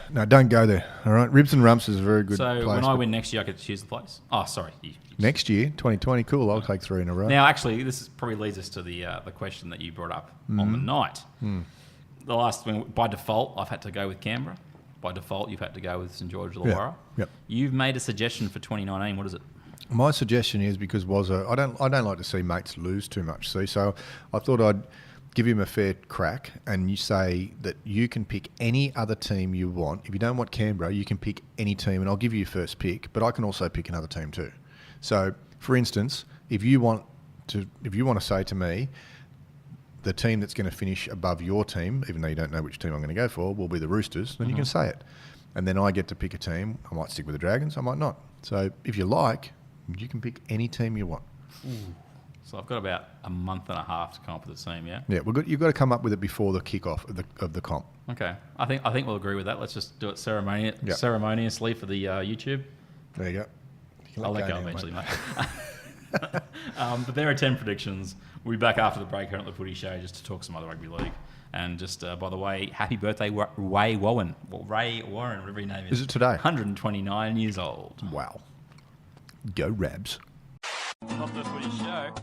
No, don't go there. All right, Ribs and Rumps is a very good place. So when I win next year, I get to choose the place. Oh, sorry. Next year, 2020, cool. I'll take 3 in a row. Now, actually, probably leads us to the question that you brought up on the night. The last thing, by default, I've had to go with Canberra. By default, you've had to go with St George Illawarra. Yep. You've made a suggestion for 2019. What is it? My suggestion is because I don't like to see mates lose too much. See, so I thought I'd give him a fair crack, and you say that you can pick any other team you want. If you don't want Canberra, you can pick any team, and I'll give you your first pick. But I can also pick another team too. So, for instance, if you want to say to me, the team that's going to finish above your team, even though you don't know which team I'm going to go for, will be the Roosters, then you can say it. And then I get to pick a team. I might stick with the Dragons, I might not. So if you like, you can pick any team you want. So I've got about a month and a half to come up with a team, yeah? Yeah, you've got to come up with it before the kick-off of the comp. Okay. I think we'll agree with that. Let's just do it ceremoniously for the YouTube. There you go. I'll let go eventually, mate. But there are 10 predictions. We'll be back after the break here at the Footy Show just to talk some other rugby league. And just, by the way, happy birthday, Ray Warren. Well, Ray Warren, whatever his name is. Is it today? 129 years old. Wow. Go Rabs. Not the Footy Show.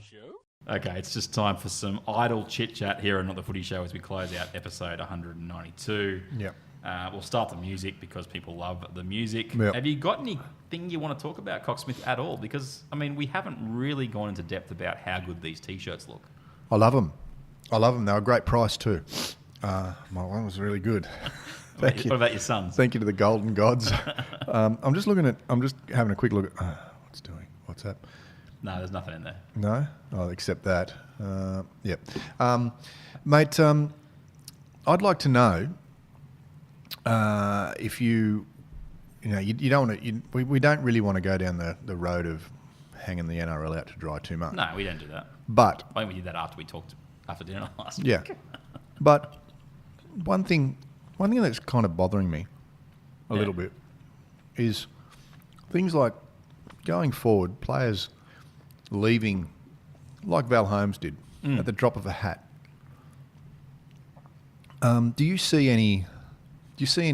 Okay, it's just time for some idle chit-chat here on Not the Footy Show as we close out episode 192. Yep. We'll start the music because people love the music. Yep. Have you got anything you want to talk about, Cocksmith, at all? Because, I mean, we haven't really gone into depth about how good these T-shirts look. I love them. They were a great price too. My one was really good. What about your sons? Thank you to the Golden Gods. I'm just having a quick look at what's doing. What's that? No, there's nothing in there. No? Oh, except that. Yep. Mate, I'd like to know if you don't want to, we don't really want to go down the road of hanging the NRL out to dry too much. No, we don't do that. But I think we did that after we talked after dinner last week. Yeah. But one thing that's kind of bothering me a little bit is things like going forward, players leaving like Val Holmes did at the drop of a hat. Do you see any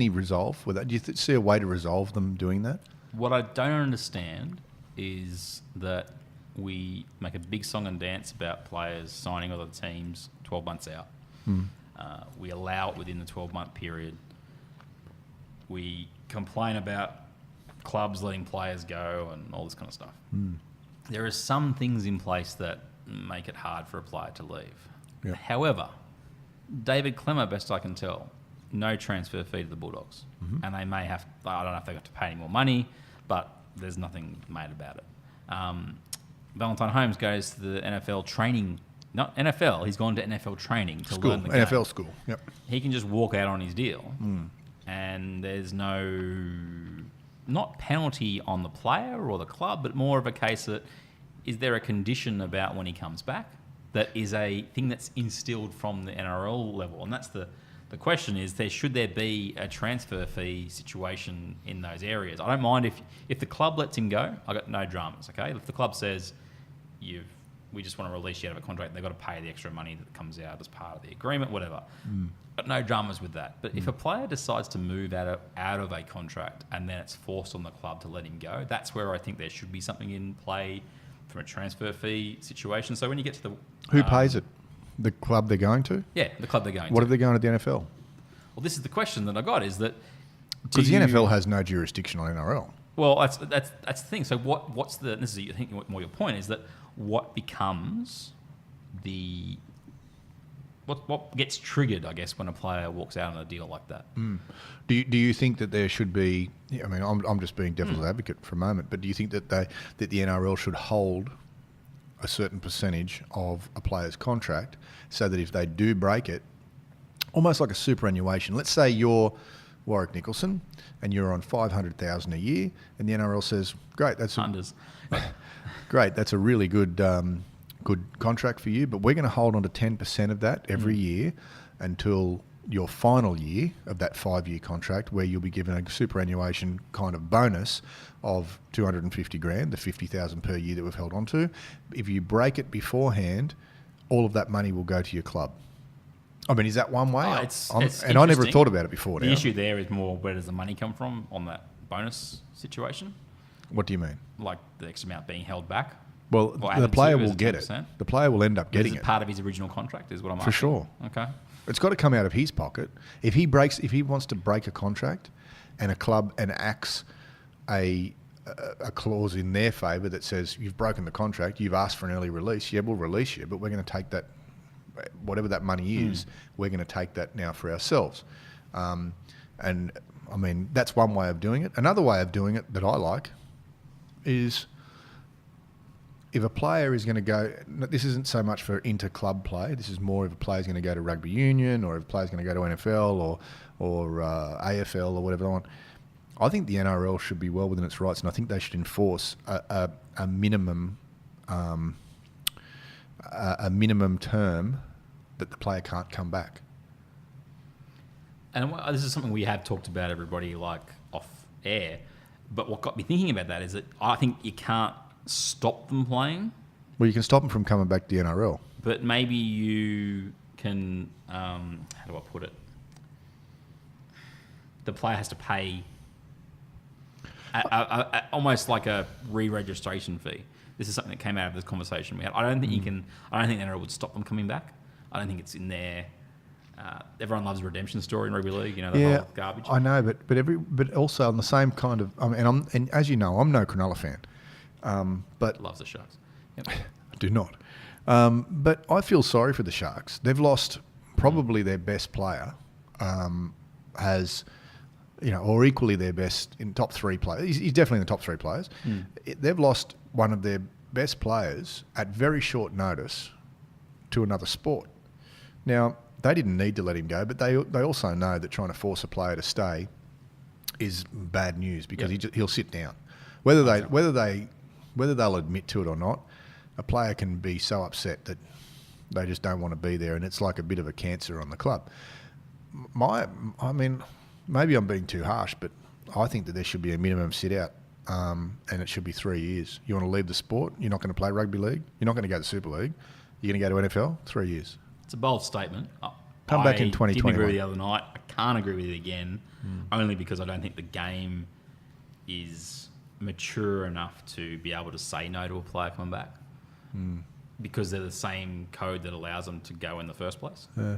resolve with that? Do you see a way to resolve them doing that? What I don't understand is that we make a big song and dance about players signing other teams 12 months out. We allow it within the 12-month period. We complain about clubs letting players go and all this kind of stuff. There are some things in place that make it hard for a player to leave. Yep. However, David Clemmer, best I can tell, no transfer fee to the Bulldogs. And they may have, I don't know if they've got to pay any more money, but there's nothing made about it. Valentine Holmes goes to the NFL training, not NFL, he's gone to NFL training to learn the game. NFL school, yep. He can just walk out on his deal and there's not penalty on the player or the club, but more of a case that is there a condition about when he comes back that is a thing that's instilled from the NRL level. And that's the question is, should there be a transfer fee situation in those areas? I don't mind if the club lets him go, I got no dramas, okay? If the club says, we just want to release you out of a contract, they've got to pay the extra money that comes out as part of the agreement, whatever. Got no dramas with that. But if a player decides to move out of a contract and then it's forced on the club to let him go, that's where I think there should be something in play from a transfer fee situation. So when you get to the... Who pays it? The club they're going to? Yeah, the club they're going to. What if they're going to the NFL? Well, this is the question that I got, is that... Because the NFL has no jurisdiction on NRL. Well, that's the thing. So what's the... This is, I think, more your point, is that what becomes the... What gets triggered, I guess, when a player walks out on a deal like that? Do you think that there should be... I mean, I'm just being devil's advocate for a moment, but do you think that the NRL should hold a certain percentage of a player's contract so that if they do break it, almost like a superannuation, let's say you're Warrick Nicolson and you're on $500,000 a year, and the NRL says, great, that's great, that's a really good contract for you, but we're going to hold on to 10% of that every year until your final year of that 5-year contract, where you'll be given a superannuation kind of bonus of $250,000, the $50,000 per year that we've held on to. If you break it beforehand, all of that money will go to your club. I mean, is that one way? And I never thought about it before. The issue there is more, where does the money come from on that bonus situation? What do you mean? Like the extra amount being held back? Well, the player will get it. The player will end up getting it. Is it part of his original contract, is what I'm asking? For sure. Okay. It's got to come out of his pocket. If he wants to break a contract, and a club enacts a clause in their favour that says, you've broken the contract, you've asked for an early release, yeah, we'll release you, but we're going to take that, whatever that money is, we're going to take that now for ourselves. And I mean, that's one way of doing it. Another way of doing it that I like is, if a player is going to go, this isn't so much for inter-club play, this is more if a player's going to go to rugby union, or if a player's going to go to NFL or AFL or whatever they want. I think the NRL should be well within its rights, and I think they should enforce a minimum term that the player can't come back. And this is something we have talked about, everybody, like off air. But what got me thinking about that is that I think you can't stop them playing. Well, you can stop them from coming back to the NRL. But maybe you can, how do I put it? The player has to pay almost like a re-registration fee. This is something that came out of this conversation we had. I don't think the NRL would stop them coming back. I don't think it's in there. Everyone loves a redemption story in rugby league, the whole garbage. I know, but also on the same kind of, and as you know, I'm no Cronulla fan. But loves the Sharks. Yep. I do not. But I feel sorry for the Sharks. They've lost probably their best player, or equally their best in top 3 players. He's definitely in the top 3 players. They've lost one of their best players at very short notice to another sport. Now, they didn't need to let him go, but they also know that trying to force a player to stay is bad news, because he'll sit down. Whether they'll admit to it or not, a player can be so upset that they just don't want to be there, and it's like a bit of a cancer on the club. Maybe I'm being too harsh, but I think that there should be a minimum sit-out, and it should be 3 years. You want to leave the sport, you're not going to play rugby league, you're not going to go to Super League, you're going to go to NFL, 3 years. It's a bold statement. Come back in 2021. I didn't agree with it the other night. I can't agree with it again, only because I don't think the game is mature enough to be able to say no to a player coming back, because they're the same code that allows them to go in the first place. Yeah.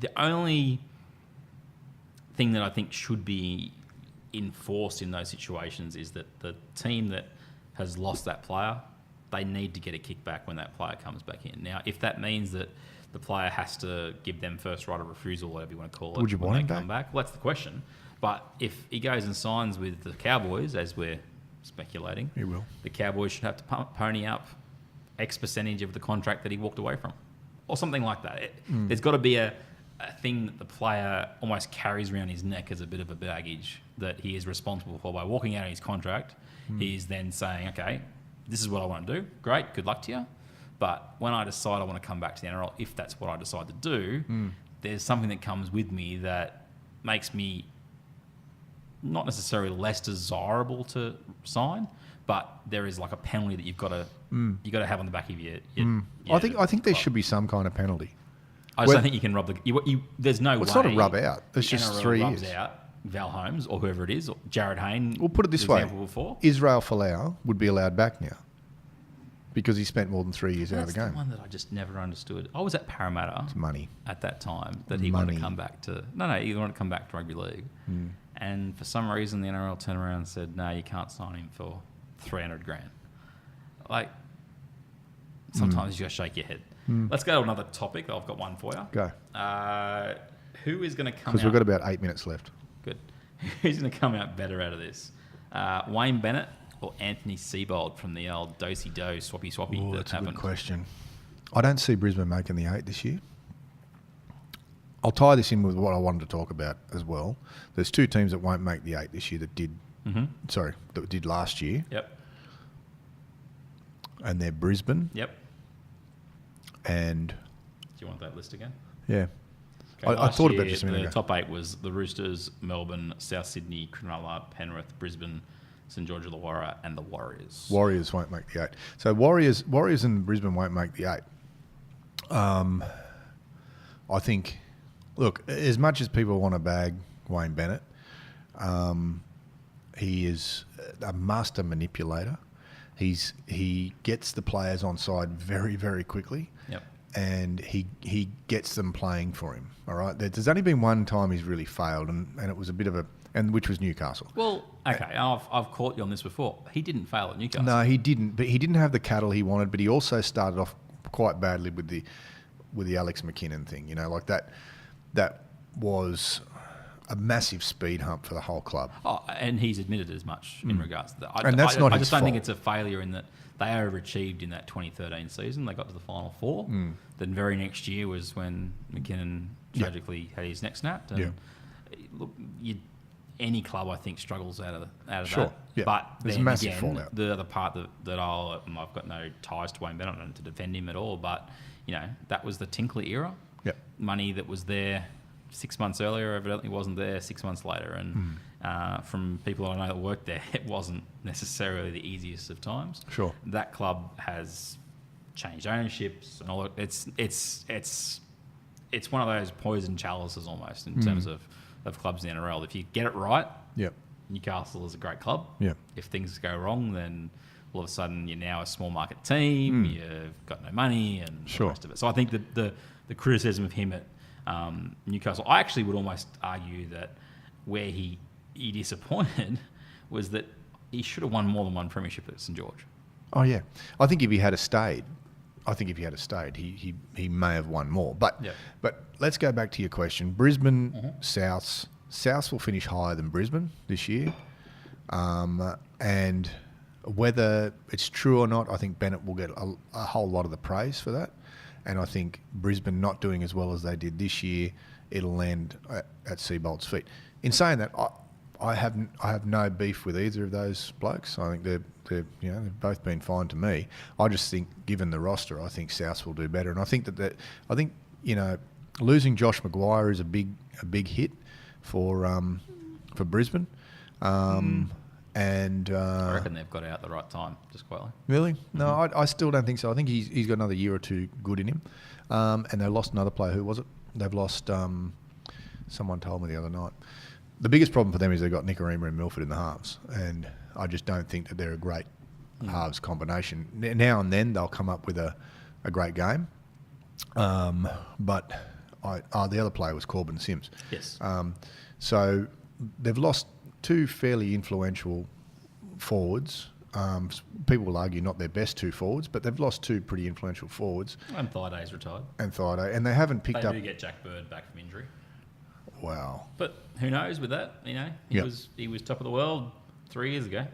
The only thing that I think should be enforced in those situations is that the team that has lost that player, they need to get a kickback when that player comes back in. Now, if that means that the player has to give them first right of refusal, whatever you want to call it, would you want him come back? Well, that's the question. But if he goes and signs with the Cowboys, as we're speculating, he will. The Cowboys should have to pony up X percentage of the contract that he walked away from, or something like that. There's got to be a thing that the player almost carries around his neck as a bit of a baggage that he is responsible for. By walking out of his contract, he's then saying, okay, this is what I want to do. Great, good luck to you. But when I decide I want to come back to the NRL, if that's what I decide to do, there's something that comes with me that makes me not necessarily less desirable to sign, but there is like a penalty that you've got to have on the back of your I think there should be some kind of penalty. I just don't think you can rub there's no way. It's not a rub out. It's just NRL 3 rubs years. out Val Holmes or whoever it is, or Jared Hayne. We'll put it this way: example before. Israel Folau would be allowed back now because he spent more than 3 years out of the That's game. the one that I just never understood. I was at Parramatta It's money. at that time that he wanted to come back to. He wanted to come back to rugby league, and for some reason the NRL turned around and said, "No, you can't sign him for $300,000." Like sometimes you got to shake your head. Let's go to another topic. I've got one for you. Go. Who is going to come out? Because we've got about 8 minutes left. Good. Who's going to come out better out of this? Wayne Bennett or Anthony Seibold from the old do-si-do, swappy Oh, that that's a happened? good question. I don't see Brisbane making the 8 this year. I'll tie this in with what I wanted to talk about as well. There's 2 teams that won't make the 8 this year that did. That did last year. Yep. And they're Brisbane Yep. and Do you want that list again? yeah. Okay, I thought about it just a the minute ago. top 8 was the Roosters, Melbourne, South Sydney, Cronulla, Penrith, Brisbane, St George Illawarra, and the Warriors. Warriors won't make the 8. So Warriors and Brisbane won't make the 8. I think, look, as much as people want to bag Wayne Bennett, he is a master manipulator. He gets the players on side very, very quickly. Yep. And he gets them playing for him. All right. There's only been one time he's really failed, and it was a bit of which was Newcastle. Well, okay, I've caught you on this before. He didn't fail at Newcastle. No, he didn't. But he didn't have the cattle he wanted. But he also started off quite badly with the Alex McKinnon thing. You know, like that. That was a massive speed hump for the whole club. Oh, and he's admitted as much in regards to that. And that's not I his just don't think fault. it's a failure in that they overachieved in that 2013 season. They got to the Final Four. Then very next year was when McKinnon tragically had his neck snapped. And look, any club I think struggles out of Sure. that. Yeah. But There's then massive again, fallout. the other part that I've got no ties to Wayne Bennett to defend him at all. But that was the Tinkley era. Yep. Money that was there 6 months earlier evidently wasn't there 6 months later, and from people I know that worked there, it wasn't necessarily the easiest of times. Sure. That club has changed ownerships and all that. It's one of those poison chalices almost in terms of clubs in the NRL. If you get it right, Yep. Newcastle is a great club. Yep. If things go wrong, then all of a sudden you're now a small market team. You've got no money and Sure. the rest of it. So I think that the criticism of him at Newcastle, I actually would almost argue that where he disappointed was that he should have won more than one premiership at St George. Oh yeah. I think if he had stayed, he may have won more. But let's go back to your question. Brisbane, South will finish higher than Brisbane this year. And whether it's true or not, I think Bennett will get a whole lot of the praise for that. And I think Brisbane not doing as well as they did this year, it'll land at Seibold's feet. In saying that, I have no beef with either of those blokes. I think they've both been fine to me. I just think, given the roster, I think South will do better. And I think losing Josh Maguire is a big hit for Brisbane. And I reckon they've got out at the right time, just quietly. Really? No, I still don't think so. I think he's got another year or two good in him. And they lost another player. Who was it? They've lost. Someone told me the other night. The biggest problem for them is they've got Nicarima and Milford in the halves, and I just don't think that they're a great halves combination. Now and then they'll come up with a great game, but the other player was Corbin Sims. Yes. So they've lost 2 fairly influential forwards. People will argue not their best 2 forwards, but they've lost 2 pretty influential forwards. And Thaida's retired. And they haven't picked They up. do get Jack Bird back from injury. Wow. But who knows with that? He was top of the world 3 years ago.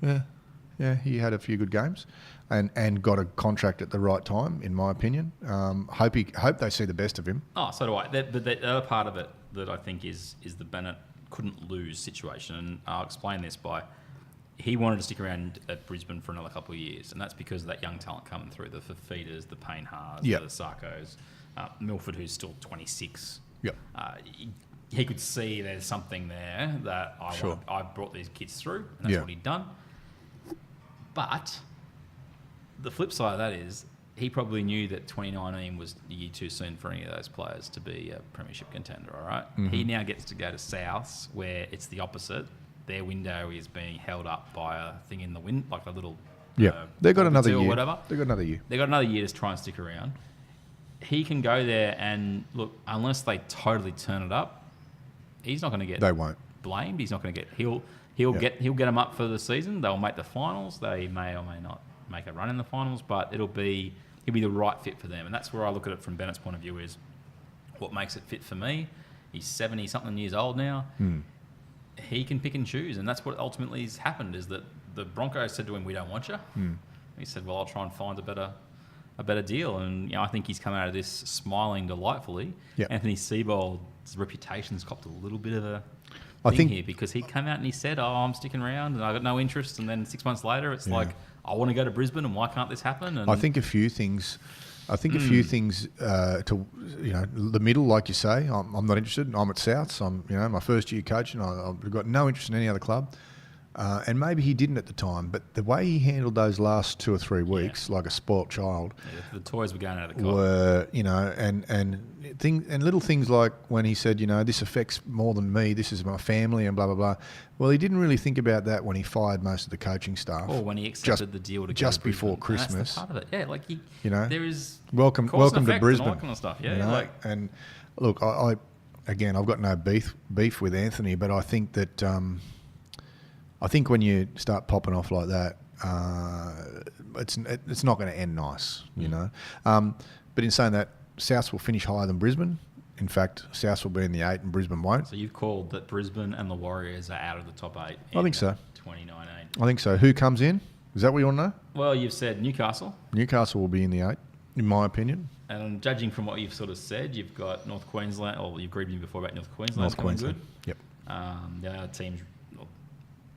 Yeah. He had a few good games, and got a contract at the right time, in my opinion. Hope they see the best of him. Oh, so do I. But the other part of it that I think is the Bennett couldn't lose situation, and I'll explain this by he wanted to stick around at Brisbane for another couple of years, and that's because of that young talent coming through, the Fafitas, the Payne Haas, Yep. the Sarkos, Milford, who's still 26. Yep. He could see there's something there that I brought these kids through, and that's what he'd done. But the flip side of that is he probably knew that 2019 was a year too soon for any of those players to be a premiership contender, all right? Mm-hmm. He now gets to go to Souths where it's the opposite. Their window is being held up by a thing in the wind, like a little... They've got another year. Or whatever. They've got another year. They've got another year to try and stick around. He can go there and, look, unless they totally turn it up, he's not going to get... They won't. ...blamed. He's not going to get... He'll get them up for the season. They'll make the finals. They may or may not make a run in the finals, but he'll be the right fit for them. And that's where I look at it from Bennett's point of view is what makes it fit for me. He's 70-something years old now. He can pick and choose, and that's what ultimately has happened is that the Broncos said to him, we don't want you. He said, well, I'll try and find a better deal. And I think he's come out of this smiling delightfully. Yep. Anthony Seibold's reputation's copped a little bit of a... I think here because he came out and he said, I'm sticking around and I got no interest, and then 6 months later it's like, I want to go to Brisbane and why can't this happen? And I think a few things to the middle, like you say. I'm not interested. I'm at Souths. I'm my first year coach, and I've got no interest in any other club. And maybe he didn't at the time, but the way he handled those last 2 or 3 weeks, like a spoilt child, the toys were going out of the cot. Were and little things like when he said, this affects more than me. This is my family, and blah blah blah. Well, he didn't really think about that when he fired most of the coaching staff, or when he accepted the deal to just go to before Brisbane. Christmas. And that's the part of it. Yeah, like there is welcome cause and to effect Brisbane, and all that kind of stuff. Yeah, and look, I've got no beef with Anthony, but I think that. I think when you start popping off like that, it's not going to end nice, But in saying that, Souths will finish higher than Brisbane. In fact, Souths will be in the 8 and Brisbane won't. So you've called that Brisbane and the Warriors are out of the top 8. I think so. 2019. I think so. Who comes in? Is that what you want to know? Well, you've said Newcastle. Newcastle will be in the 8, in my opinion. And judging from what you've sort of said, you've got North Queensland, or you've agreed with me before about North Queensland. North Queensland. Good. Yep. The other teams...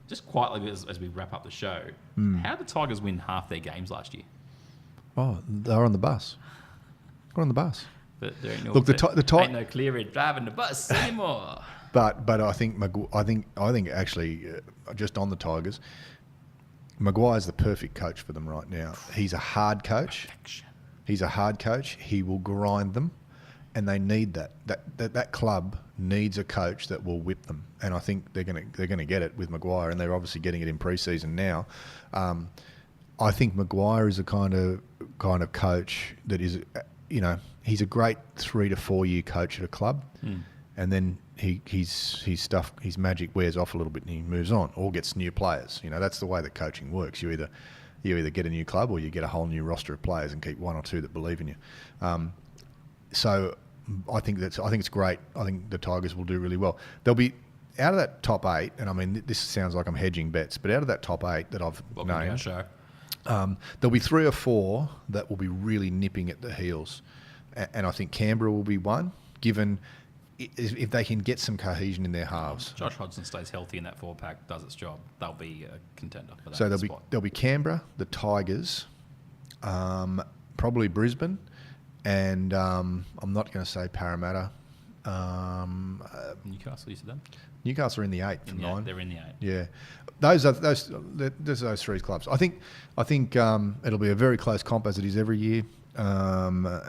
Just quietly as we wrap up the show, how did the Tigers win half their games last year? Oh, they're on the bus. Got on the bus. But there ain't no Look, ain't no Cleary driving the bus anymore. But I think actually just on the Tigers, Maguire's the perfect coach for them right now. He's a hard coach. He's a hard coach. He will grind them, and they need that. That club needs a coach that will whip them, and I think they're gonna get it with Maguire, and they're obviously getting it in pre-season now. I think Maguire is a kind of coach that is, he's a great 3 to 4 year coach at a club, and then his magic wears off a little bit and he moves on or gets new players. That's the way that coaching works. You either get a new club or you get a whole new roster of players and keep 1 or 2 that believe in you. So I think it's great. I think the Tigers will do really well. They'll be out of that top 8, and I mean this sounds like I'm hedging bets, but out of that top 8 that I've named, there'll be 3 or 4 that will be really nipping at the heels, and I think Canberra will be one, given if they can get some cohesion in their halves. Josh Hodgson stays healthy and that 4-pack does its job, they'll be a contender for that So spot. there'll be Canberra, the Tigers, probably Brisbane, and I'm not going to say Parramatta. Newcastle, you said that? Newcastle are in the 8 from 9. They're in the 8. Yeah, there's those 3 clubs. I think it'll be a very close comp as it is every year, but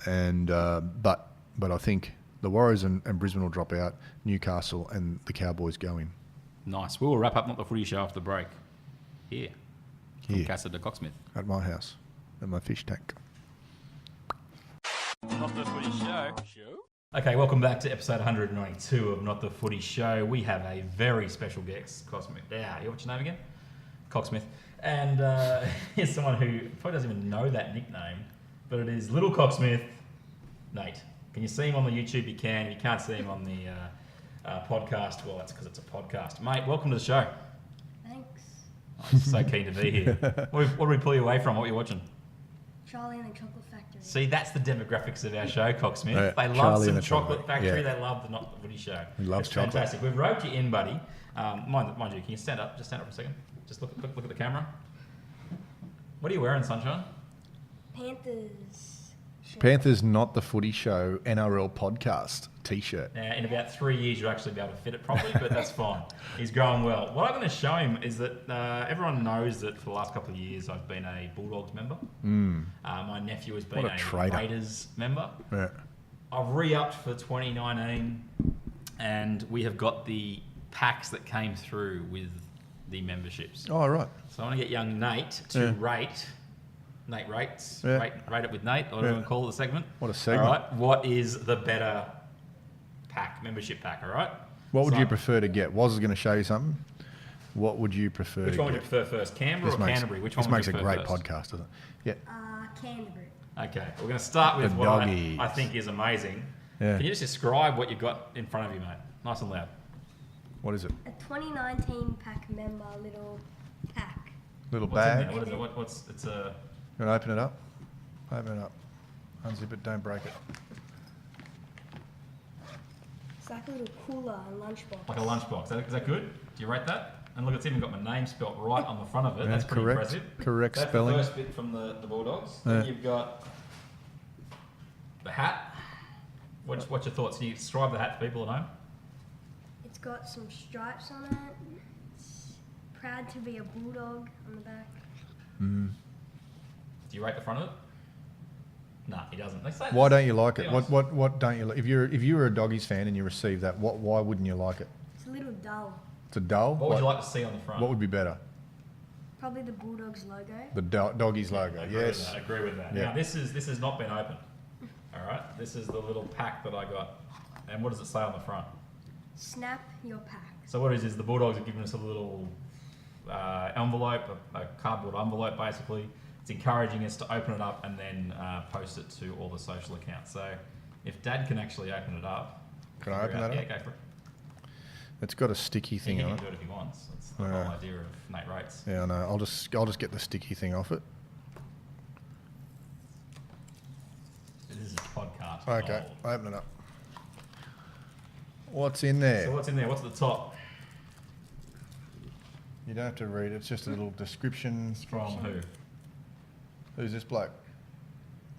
I think the Warriors and Brisbane will drop out. Newcastle and the Cowboys go in. Nice. We will wrap up Not the Footy Show after the break. Here. From Casa de Cocksmith. At my house, at my fish tank. Not the Footy Show. Okay, welcome back to episode 192 of Not the Footy Show. We have a very special guest, Cocksmith. Yeah, what's your name again? Cocksmith. And here's someone who probably doesn't even know that nickname, but it is Little Cocksmith, Nate. Can you see him on the YouTube? You can. If you can't see him on the podcast, well, that's because it's a podcast. Mate, welcome to the show. Thanks. Oh, I'm so keen to be here. What did we pull you away from? What were you watching? Charlie and the Chocolate Factory. See, that's the demographics of our show, Cocksmith. They love Charlie some and the Chocolate Factory. Yeah. They love the Not the Footy Show. He loves it's chocolate. Fantastic. We've roped you in, buddy. Mind you, can you stand up? Just stand up for a second. Just look at the camera. What are you wearing, Sunshine? Panthers. shirt. Panthers Not the Footy Show NRL podcast T-shirt. Now, in about 3 years, you'll actually be able to fit it properly, but that's fine. He's growing well. What I'm going to show him is that everyone knows that for the last couple of years, I've been a Bulldogs member. My nephew has been What a traitor. Raiders member. Yeah. I've re-upped for 2019, and we have got the packs that came through with the memberships. Oh, right. So I want to get young Nate to rate. Nate rates. Yeah. Rate it with Nate. Or whatever you call it, the segment. What a segment. All right. What is the better pack, membership pack? All right. What would So- you prefer to get? Was going to show you something. What would you prefer Which to one would you get? prefer first, Canberra or Canterbury? Which one This would makes you a prefer great first? podcast, doesn't it? Yeah. Canterbury. Okay, we're going to start with The what I doggies. think is amazing. Yeah. Can you just describe what you've got in front of you, mate? Nice and loud. What is it? A 2019 pack member little pack. Little What's in bag. there? What is it? What's it's a You want to open it up? Open it up. Unzip it, don't break it. It's like a little cooler and lunchbox. like a lunchbox. Is that good? Do you rate that? And look, it's even got my name spelt right on the front of it. Yeah, That's pretty correct. impressive. Correct That's spelling. the first bit from the Bulldogs. Yeah. Then you've got the hat. What's your thoughts? Can you describe the hat for people at home? It's got some stripes on it. It's proud to be a bulldog on the back. Do you rate the front of it? No, he doesn't. They say Why this. don't you like Be it? honest. What don't you like? If you were a Doggies fan and you received that, why wouldn't you like it? It's a little dull. It's a dull. What would you like to see on the front? What would be better? Probably the Bulldogs logo. The Doggies logo. I Yes. agree with that. Yeah. Now this has not been opened. All right, this is the little pack that I got. And what does it say on the front? Snap your pack. So what it is the Bulldogs have given us a little envelope, a cardboard envelope basically. It's encouraging us to open it up and then post it to all the social accounts. So if Dad can actually open it up. Can I figure open out- that Yeah, up? go for it. It's got a sticky He thing can on do it. it if he wants. That's the Yeah. whole idea of Nate Rates. Yeah, I know. I'll just get the sticky thing off it. This is a podcast. Okay, gold. open it up. What's in there? So what's in there? What's at the top? You don't have to read it. It's just a little description. From who? Who's this bloke?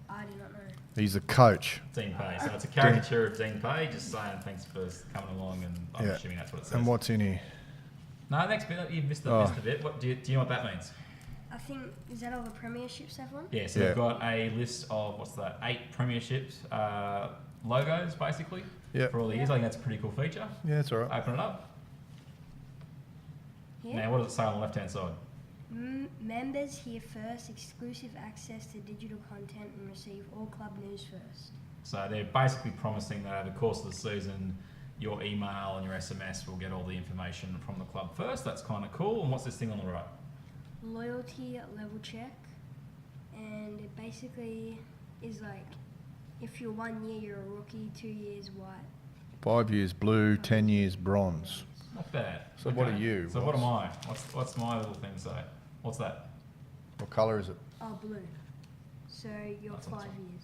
I do not know. He's the coach. Dean Pay. So it's a caricature of Dean Pay, just saying thanks for coming along, and I'm Yeah. assuming that's what it says. And what's in here? No, next bit, you missed Oh. a bit. What do you know what that means? I think, is that all the premierships they've won? Yeah, so Yeah. they've got a list of, 8 premierships logos, basically, Yeah. for all the years. I think that's a pretty cool feature. Yeah, it's all right. Open it up. Here? Now, what does it say on the left-hand side? Members here first, exclusive access to digital content and receive all club news first. So they're basically promising that over the course of the season, your email and your SMS will get all the information from the club first. That's kind of cool. And what's this thing on the right? Loyalty level check, and it basically is like if you're 1 year you're a rookie, 2 years white. 5 years blue, 10 years bronze. Not bad. So what are you, So what Ross? am I? What's my little thing say? What's that? What colour is it? Oh, blue. So you're That's 5 awesome. years.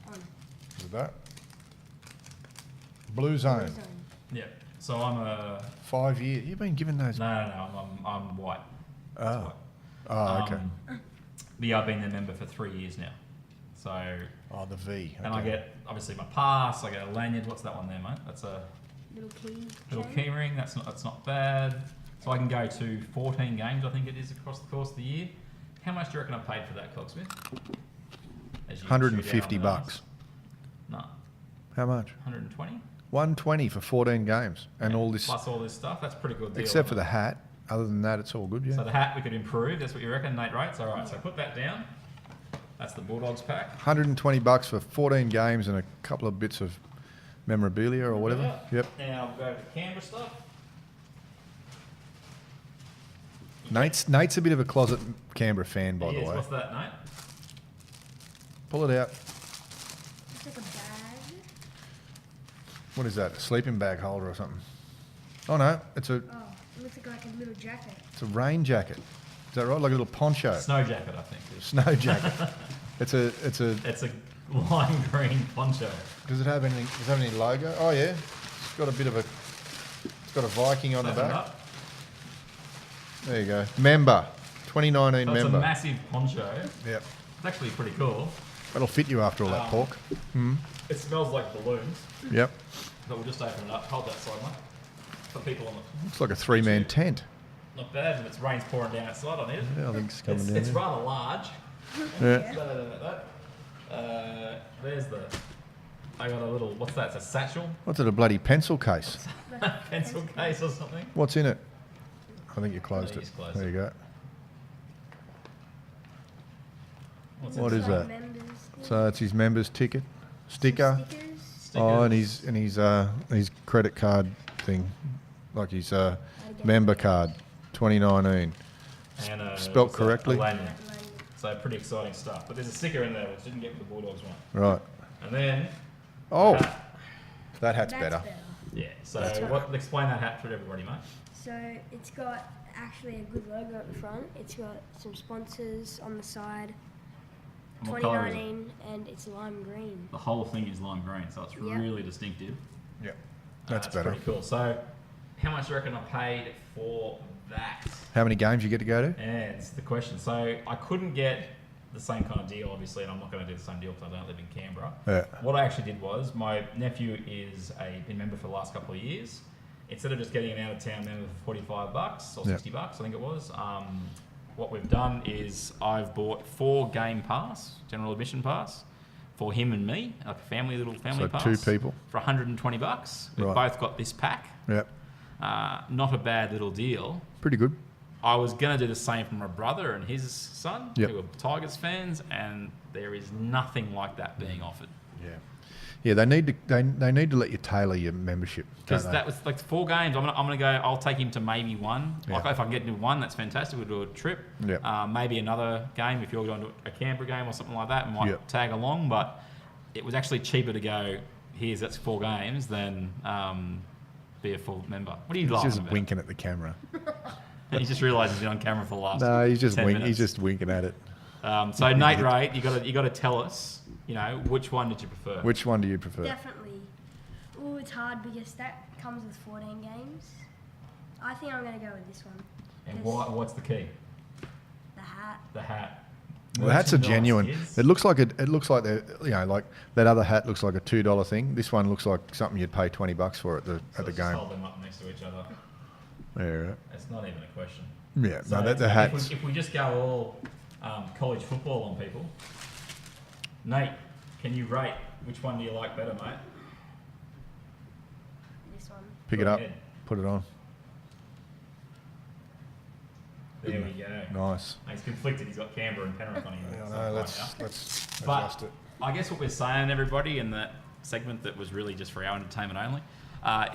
On Is it that? Blue blue zone. zone. Yeah. So I'm a 5 years. You've been given those. no. I'm white. Oh. Oh, okay. But yeah, I've been their member for 3 years now. So Oh, the V. and I okay. get obviously my pass. I get a lanyard. What's that one there, mate? That's a Little key. little chain. key ring. That's not bad. So I can go to 14 games. I think it is across the course of the year. How much do you reckon I paid for that, Cogsmith? As you shoot out on $150 the bucks. No, How much? 120. 120 for 14 games and all this, plus all this stuff. That's a pretty good deal. except for isn't the it? hat. Other than that, it's all good. Yeah. So the hat we could improve. That's what you reckon, Nate Rates. All right. So put that down. That's the Bulldogs pack. $120 for 14 games and a couple of bits of memorabilia or whatever. Yeah. Yep. Now we'll go to Canberra stuff. Nate's a bit of a closet Canberra fan, by He the is. way. What's that, Nate? Pull it out. It's like a bag. What is that? A sleeping bag holder or something? Oh no, it's a Oh, it looks like a little jacket. rain jacket. Is that right? Like a little poncho, Snow jacket, I think. snow jacket. it's a. It's a lime green poncho. Does it have anything? Does it have any logo? Oh yeah, it's got a bit of a. It's got a Viking on the Open it back. up. There you go. Member. 2019 So member. it's a massive poncho. Yep. It's actually pretty cool. That'll fit you after all that pork. It smells like balloons. Yep. But we'll just open it up. Hold that side, mate. For people on the... Looks like a 3-man tent. Not bad, and it's rain's pouring down outside on it. Yeah, I think it's coming down. It's there. rather large. Yeah. There's the... I got a little... What's that? It's a satchel? What's it, a bloody pencil case? Pencil case or something? What's in it? I think you closed Yeah, it. he's closed There it. you go. in What is there? that? Members thing. So it's his member's ticket, sticker. Stickers. Oh, and his credit card thing, like his member card, 2019. And, Spelt what's that? correctly? A lanyard. So pretty exciting stuff. But there's a sticker in there which didn't get with the Bulldogs one. Right. And then... Oh, hat. that hat's That's better. Yeah. So That's explain that hat for everybody, mate. So it's got actually a good logo at the front. It's got some sponsors on the side. And what colour is it? 2019, and it's lime green. The whole thing is lime green, so it's Yeah. really distinctive. Yeah, that's better. Pretty cool. So, how much do you reckon I paid for that? How many games you get to go to? Yeah, it's the question. So, I couldn't get the same kind of deal, obviously, and I'm not going to do the same deal because I don't live in Canberra. Yeah. What I actually did was, my nephew is been a member for the last couple of years. Instead of just getting an out-of-town member for $45 or Yeah. $60, I think it was, what we've done is I've bought 4 game pass, general admission pass, for him and me, like a little family So pass. 2 people. For $120. We've Right. both got this pack. Yep. Not a bad little deal. Pretty good. I was going to do the same for my brother and his son, Yep. who are Tigers fans, and there is nothing like that being offered. Yeah. Yeah, they need to let you tailor your membership. Because don't they? that was like 4 games. I'm gonna go. I'll take him to maybe 1. Yeah. Like if I can get into 1, that's fantastic. We'll do a trip. Yep. Maybe another game if you're going to a Canberra game or something like that. Might Yep. tag along, but it was actually cheaper to go. That's 4 games than be a full member. What are you He's laughing just about? winking at the camera. He just realised he's been on camera for the last. No, he's just 10 minutes. he's just winking at it. So Nate Ray, you got to tell us. Which one did you prefer? Which one do you prefer? Definitely. Oh, it's hard because that comes with 14 games. I think I'm going to go with this one. And This- what's the key? The hat. The hat. Well, the hat's a Merchandise, genuine. kids. It looks like they're like that other hat looks like a $2 thing. This one looks like something you'd pay $20 for at the So let's just game. hold them up next to each other. Yeah, right. It's not even a question. Yeah, So no, the if hats. if we just go all college football on people, Nate, can you rate which one do you like better, mate? This one. Pick Go it up, ahead. put it on. There we go. Nice. He's conflicted. He's got Canberra and Penrith on him. Yeah, so no, right let's now. adjust But it. I guess what we're saying, everybody, in that segment that was really just for our entertainment only,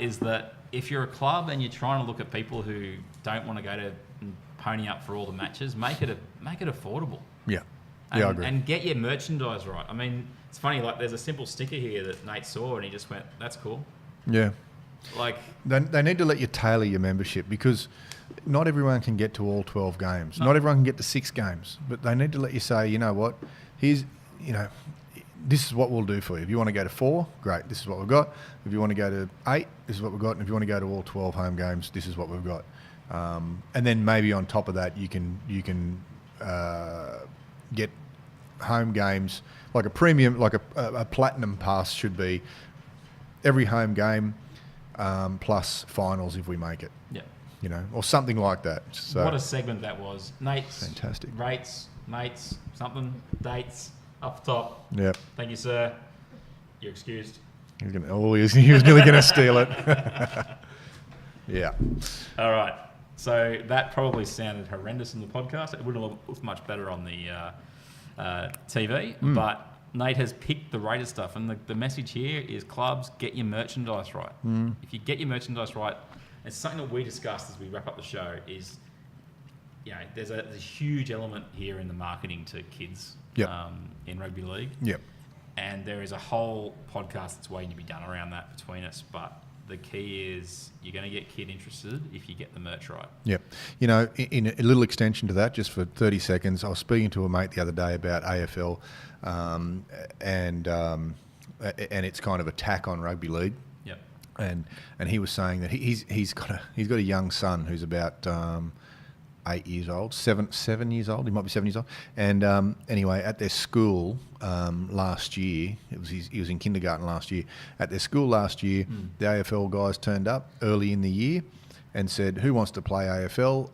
is that if you're a club and you're trying to look at people who don't want to go to and pony up for all the matches, make it affordable. Yeah, And, I agree. And get your merchandise right. I mean, it's funny. Like, there's a simple sticker here that Nate saw, and he just went, "That's cool." Yeah, Like, they need to let you tailor your membership because not everyone can get to all 12 games. No. Not everyone can get to 6 games, but they need to let you say, you know what, this is what we'll do for you. If you want to go to 4, great, this is what we've got. If you want to go to 8, this is what we've got. And if you want to go to all 12 home games, this is what we've got. And then maybe on top of that, you can get home games like a premium, like a platinum pass should be every home game plus finals if we make it. yeah. Or something like that. So What a segment that was. Nate's Fantastic. rates, mates, something, dates, up the top. yeah, Thank you, sir. You're excused. he was nearly going to steal it. Yeah, All right. So that probably sounded horrendous in the podcast. It would have looked much better on the TV. But Nate has picked the Raiders stuff. And the message here is clubs, get your merchandise right. If you get your merchandise right, it's something that we discussed as we wrap up the show is, there's a huge element here in the marketing to kids Yep. in rugby league. yep. And there is a whole podcast that's waiting to be done around that between us. But the key is you're going to get kid interested if you get the merch right. Yep. In a little extension to that, just for 30 seconds, I was speaking to a mate the other day about AFL and its kind of attack on rugby league. Yep. And he was saying that he's got a young son who's about 8 years old, 7 years old. He might be 7 years old. And anyway, at their school last year, he was in kindergarten last year. At their school last year, the AFL guys turned up early in the year and said, "Who wants to play AFL?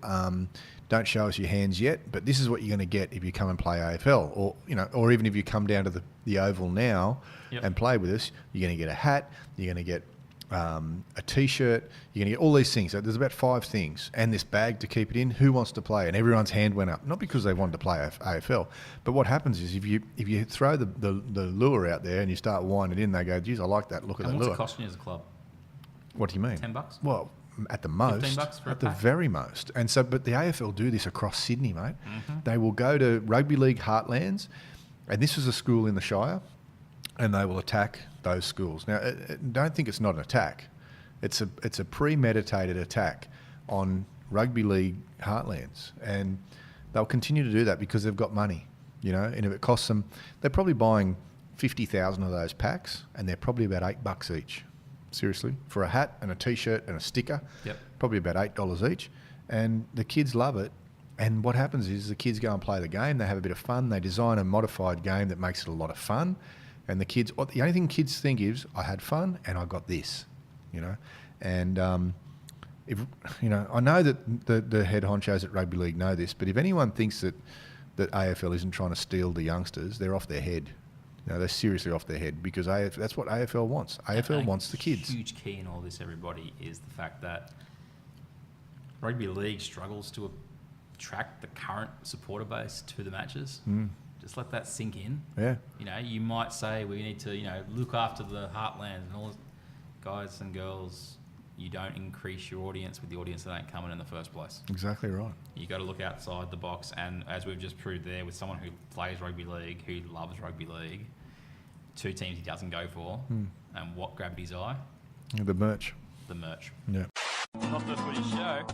Don't show us your hands yet, but this is what you're going to get if you come and play AFL, or even if you come down to the Oval now and play with us, you're going to get a hat, you're going to get a T-shirt, you're going to get all these things. So there's about 5 things, and this bag to keep it in. Who wants to play?" And everyone's hand went up, not because they wanted to play AFL, but what happens is if you throw the lure out there and you start winding it in, they go, "Geez, I like that. Look at that lure." What's it costing you as a club? What do you mean? $10? Well, at the most, $15 for a at the pack? very most. And so, but the AFL do this across Sydney, mate. They will go to Rugby League heartlands, and this is a school in the Shire, and they will attack those schools. Now, don't think it's not an attack. It's a premeditated attack on Rugby League heartlands, and they'll continue to do that because they've got money, and if it costs them, they're probably buying 50,000 of those packs, and they're probably about $8 each. Seriously, for a hat and a T-shirt and a sticker, probably about $8 each, and the kids love it. And what happens is the kids go and play the game. They have a bit of fun. They design a modified game that makes it a lot of fun. And the only thing kids think is, "I had fun and I got this," And I know that the head honchos at Rugby League know this, but if anyone thinks that AFL isn't trying to steal the youngsters, they're off their head. They're seriously off their head, because that's what AFL wants. AFL wants the kids. A huge key in all this, everybody, is the fact that Rugby League struggles to attract the current supporter base to the matches. Just let that sink in. Yeah. You might say we need to, look after the heartlands and all this. Guys and girls, you don't increase your audience with the audience that ain't coming in the first place. Exactly right. You got to look outside the box, and as we've just proved there, with someone who plays rugby league, who loves rugby league, 2 teams he doesn't go for, and what grabbed his eye? The merch. The merch. Yeah. Not the Footy Show.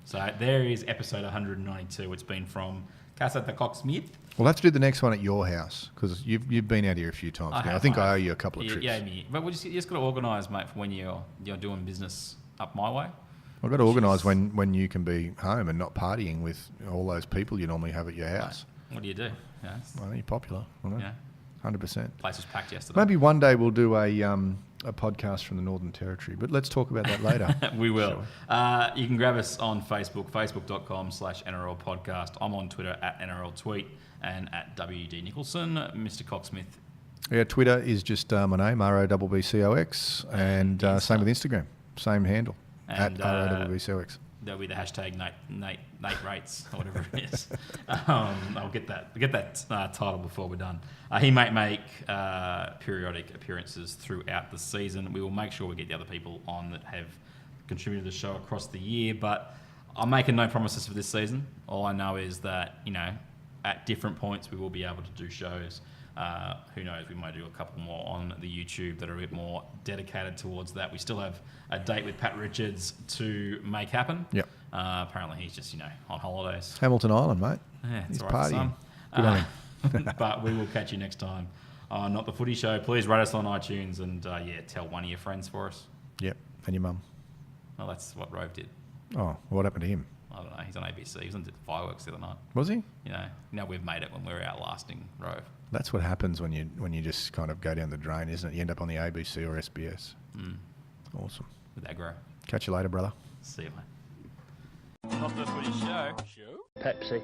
So there is episode 192. It's been from Casa de Cocksmith. We'll have to do the next one at your house, because you've been out here a few times now. I think I owe you a couple of trips. Yeah, but you just got to organise, mate, for when you're doing business up my way. I've got to organise when you can be home and not partying with all those people you normally have at your house. What do you do? Well, you're popular. I know. 100%. Place was packed yesterday. Maybe one day we'll do a podcast from the Northern Territory, but let's talk about that later. We will. You can grab us on Facebook, facebook.com/NRL podcast. I'm on Twitter at NRL Tweet and at WD Nicolson. Mr. Cocksmith. Yeah, Twitter is just my name, ROBBCOX, and same with Instagram, same handle, and, at ROBBCOX. There'll be the hashtag Nate rates or whatever it is. I'll get that title before we're done. He might make periodic appearances throughout the season. We will make sure we get the other people on that have contributed to the show across the year, but I'm making no promises for this season. All I know is that, at different points we will be able to do shows. Who knows, we might do a couple more on the YouTube that are a bit more dedicated towards that. We still have a date with Pat Richards to make happen. Yep. Apparently he's just, on holidays. Hamilton Island, mate. Yeah, He's it's all right for partying. some. Good on him. But we will catch you next time on Not the Footy Show. Please rate us on iTunes and, tell one of your friends for us. Yep, and your mum. Well, that's what Robb did. Oh, what happened to him? I don't know. He's on ABC. He was on fireworks the other night. Was he? We've made it when we're outlasting Robb. That's what happens when you just kind of go down the drain, isn't it? You end up on the ABC or SBS. Awesome. With aggro. Catch you later, brother. See you, mate. Not the Footy Show. Pepsi.